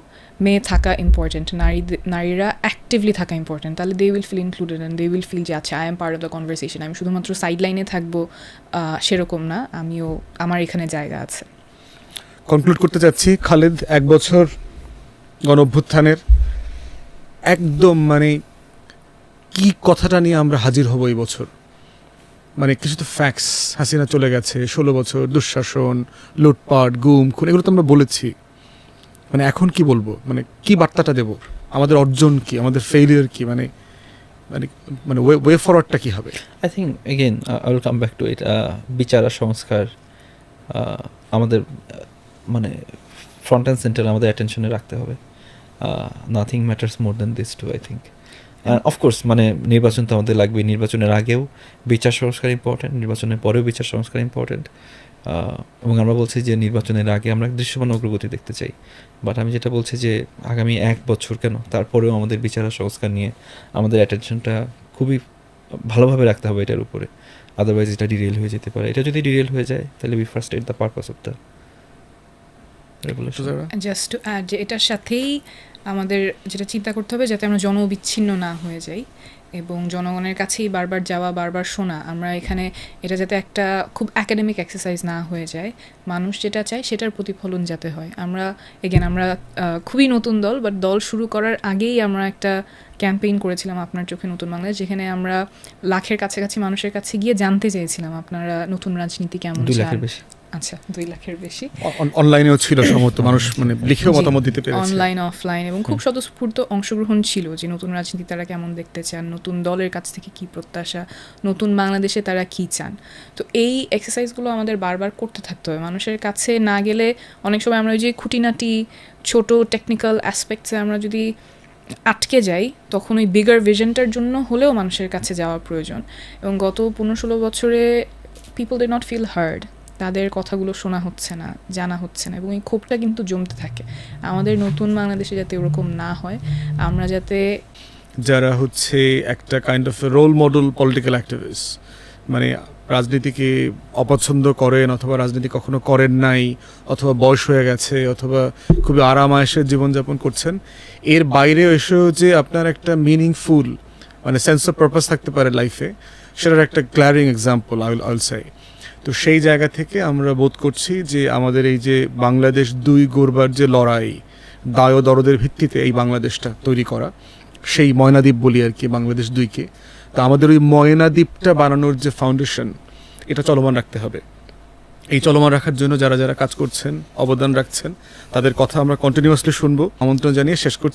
মেয়ে থাকা ইম্পর্টেন্ট, নারীরা অ্যাক্টিভলি থাকা ইম্পর্টেন্ট। তাহলে they will feel included and they will feel যে আচ্ছা I am part of the conversation, আমি শুধুমাত্র সাইড লাইনে থাকবো সেরকম না, আমিও আমার এখানে জায়গা আছে। কনক্লুড করতে চাচ্ছি, খালেদ, 1 বছর গণ অভ্যুত্থানের একদম মানে কি কথাটা নিয়ে আমরা হাজির হব এই বছর? মানে কিছু তো ফ্যাক্টস, হাসিনা চলে গেছে, 16 বছর দুঃশাসন, লুটপাট, গুম খুন, এগুলো তো আমরা বলেছি। মানে এখন কি বলবো, মানে কি বার্তাটা দেব? আমাদের অর্জন কি, আমাদের ফেইলিয়ার কি, মানে মানে মানে ওয়ে ফরওয়ার্ডটা কি হবে? I think again I will come back to it, বিচার আর সংস্কার আমাদের মানে ফ্রন্ট অ্যান্ড সেন্টার আমাদের অ্যাটেনশনে রাখতে হবে। Nothing matters more than this too I think. Of course মানে নির্বাচন তো আমাদের লাগবে, নির্বাচনের আগেও বিচার সংস্কার ইম্পর্টেন্ট, নির্বাচনের পরেও বিচার সংস্কার ইম্পর্টেন্ট। এবং আমরা বলছি যে নির্বাচনের আগে আমরা দৃশ্যমান অগ্রগতি দেখতে চাই, বাট আমি যেটা বলছি যে আগামী 1 বছর কেন, তারপরেও আমাদের বিচার আর সংস্কার নিয়ে আমাদের অ্যাটেনশনটা খুবই ভালোভাবে রাখতে হবে এটার উপরে, আদারওয়াইজ এটা ডিরেল হয়ে যেতে পারে। এটা যদি ডিরেল হয়ে যায় তাহলে we first the purpose of the regulation. Just to add যে এটার সাথেই আমাদের যেটা চিন্তা করতে হবে যাতে আমরা জনবিচ্ছিন্ন না হয়ে যাই এবং জনগণের কাছেই বারবার যাওয়া, বারবার শোনা, আমরা এখানে এটা যাতে একটা খুব অ্যাকাডেমিক এক্সারসাইজ না হয়ে যায়। মানুষ যেটা চায় সেটার প্রতিফলন যাতে হয়। আমরা আমরা খুবই নতুন দল, বাট দল শুরু করার আগেই আমরা একটা ক্যাম্পেইন করেছিলাম আপনার চোখে নতুন বাংলাদেশ, যেখানে আমরা লাখের কাছাকাছি মানুষের কাছে গিয়ে জানতে চেয়েছিলাম আপনারা নতুন রাজনীতি কেমন 2 চান। লাখের বেশি। আচ্ছা, 2 লাখের বেশি। অনলাইনেও ছিল সমস্ত মানুষ, মানে লিখেও মতামত দিতে পেরেছে, অনলাইন অফলাইন, এবং খুব স্বতঃস্ফূর্ত অংশগ্রহণ ছিল যে নতুন রাজনীতি তারা কেমন দেখতে চান, নতুন দলের কাছ থেকে কি প্রত্যাশা, নতুন বাংলাদেশে তারা কি চান। তো এই এক্সারসাইজগুলো আমাদের বারবার করতে থাকতে হবে। মানুষের কাছে না গেলে অনেক সময় আমরা ওই যে খুঁটিনাটি ছোট টেকনিক্যাল অ্যাসপেক্টসে আমরা যদি আটকে যাই, তখন ওই বিগার ভিশনটার জন্য হলেও মানুষের কাছে যাওয়া প্রয়োজন। এবং গত 15-16 বছরে people they not feel heard, তাদের কথাগুলো শোনা হচ্ছে না, জানা হচ্ছে না, এবং এই ক্ষোভটা কিন্তু জমতে থাকে। আমাদের নতুন বাংলাদেশে যাতে ওরকম না হয়, আমরা যাতে যারা হচ্ছে একটা kind of role model political activist, মানে রাজনীতিকে অপছন্দ করেন অথবা রাজনীতি কখনো করেন নাই, অথবা বয়স হয়ে গেছে, অথবা খুবই আরামায়েশে জীবনযাপন করছেন, এর বাইরেও এসেও যে আপনার একটা মিনিংফুল মানে সেন্স অফ পারপাস থাকতে পারে লাইফে, সেটার একটা গ্ল্যারিং এক্সাম্পল আই উইল সে। তো সেই জায়গা থেকে আমরা বোধ করছি যে আমাদের এই যে বাংলাদেশ 2 গড়বার যে লড়াই, দায় ও দরদের ভিত্তিতে এই বাংলাদেশটা তৈরি করা, সেই ময়নাদ্বীপ বলি আর কি বাংলাদেশ 2-কে, তো আমাদের ওই ময়নাদ্বীপটা বানানোর যে ফাউন্ডেশন, এটা চলমান রাখতে হবে। এই চলমান রাখার জন্য যারা যারা কাজ করছেন, অবদান রাখছেন, তাদের কথা আমরা কন্টিনিউয়াসলি শুনবো। আমন্ত্রণ জানিয়ে শেষ করছি।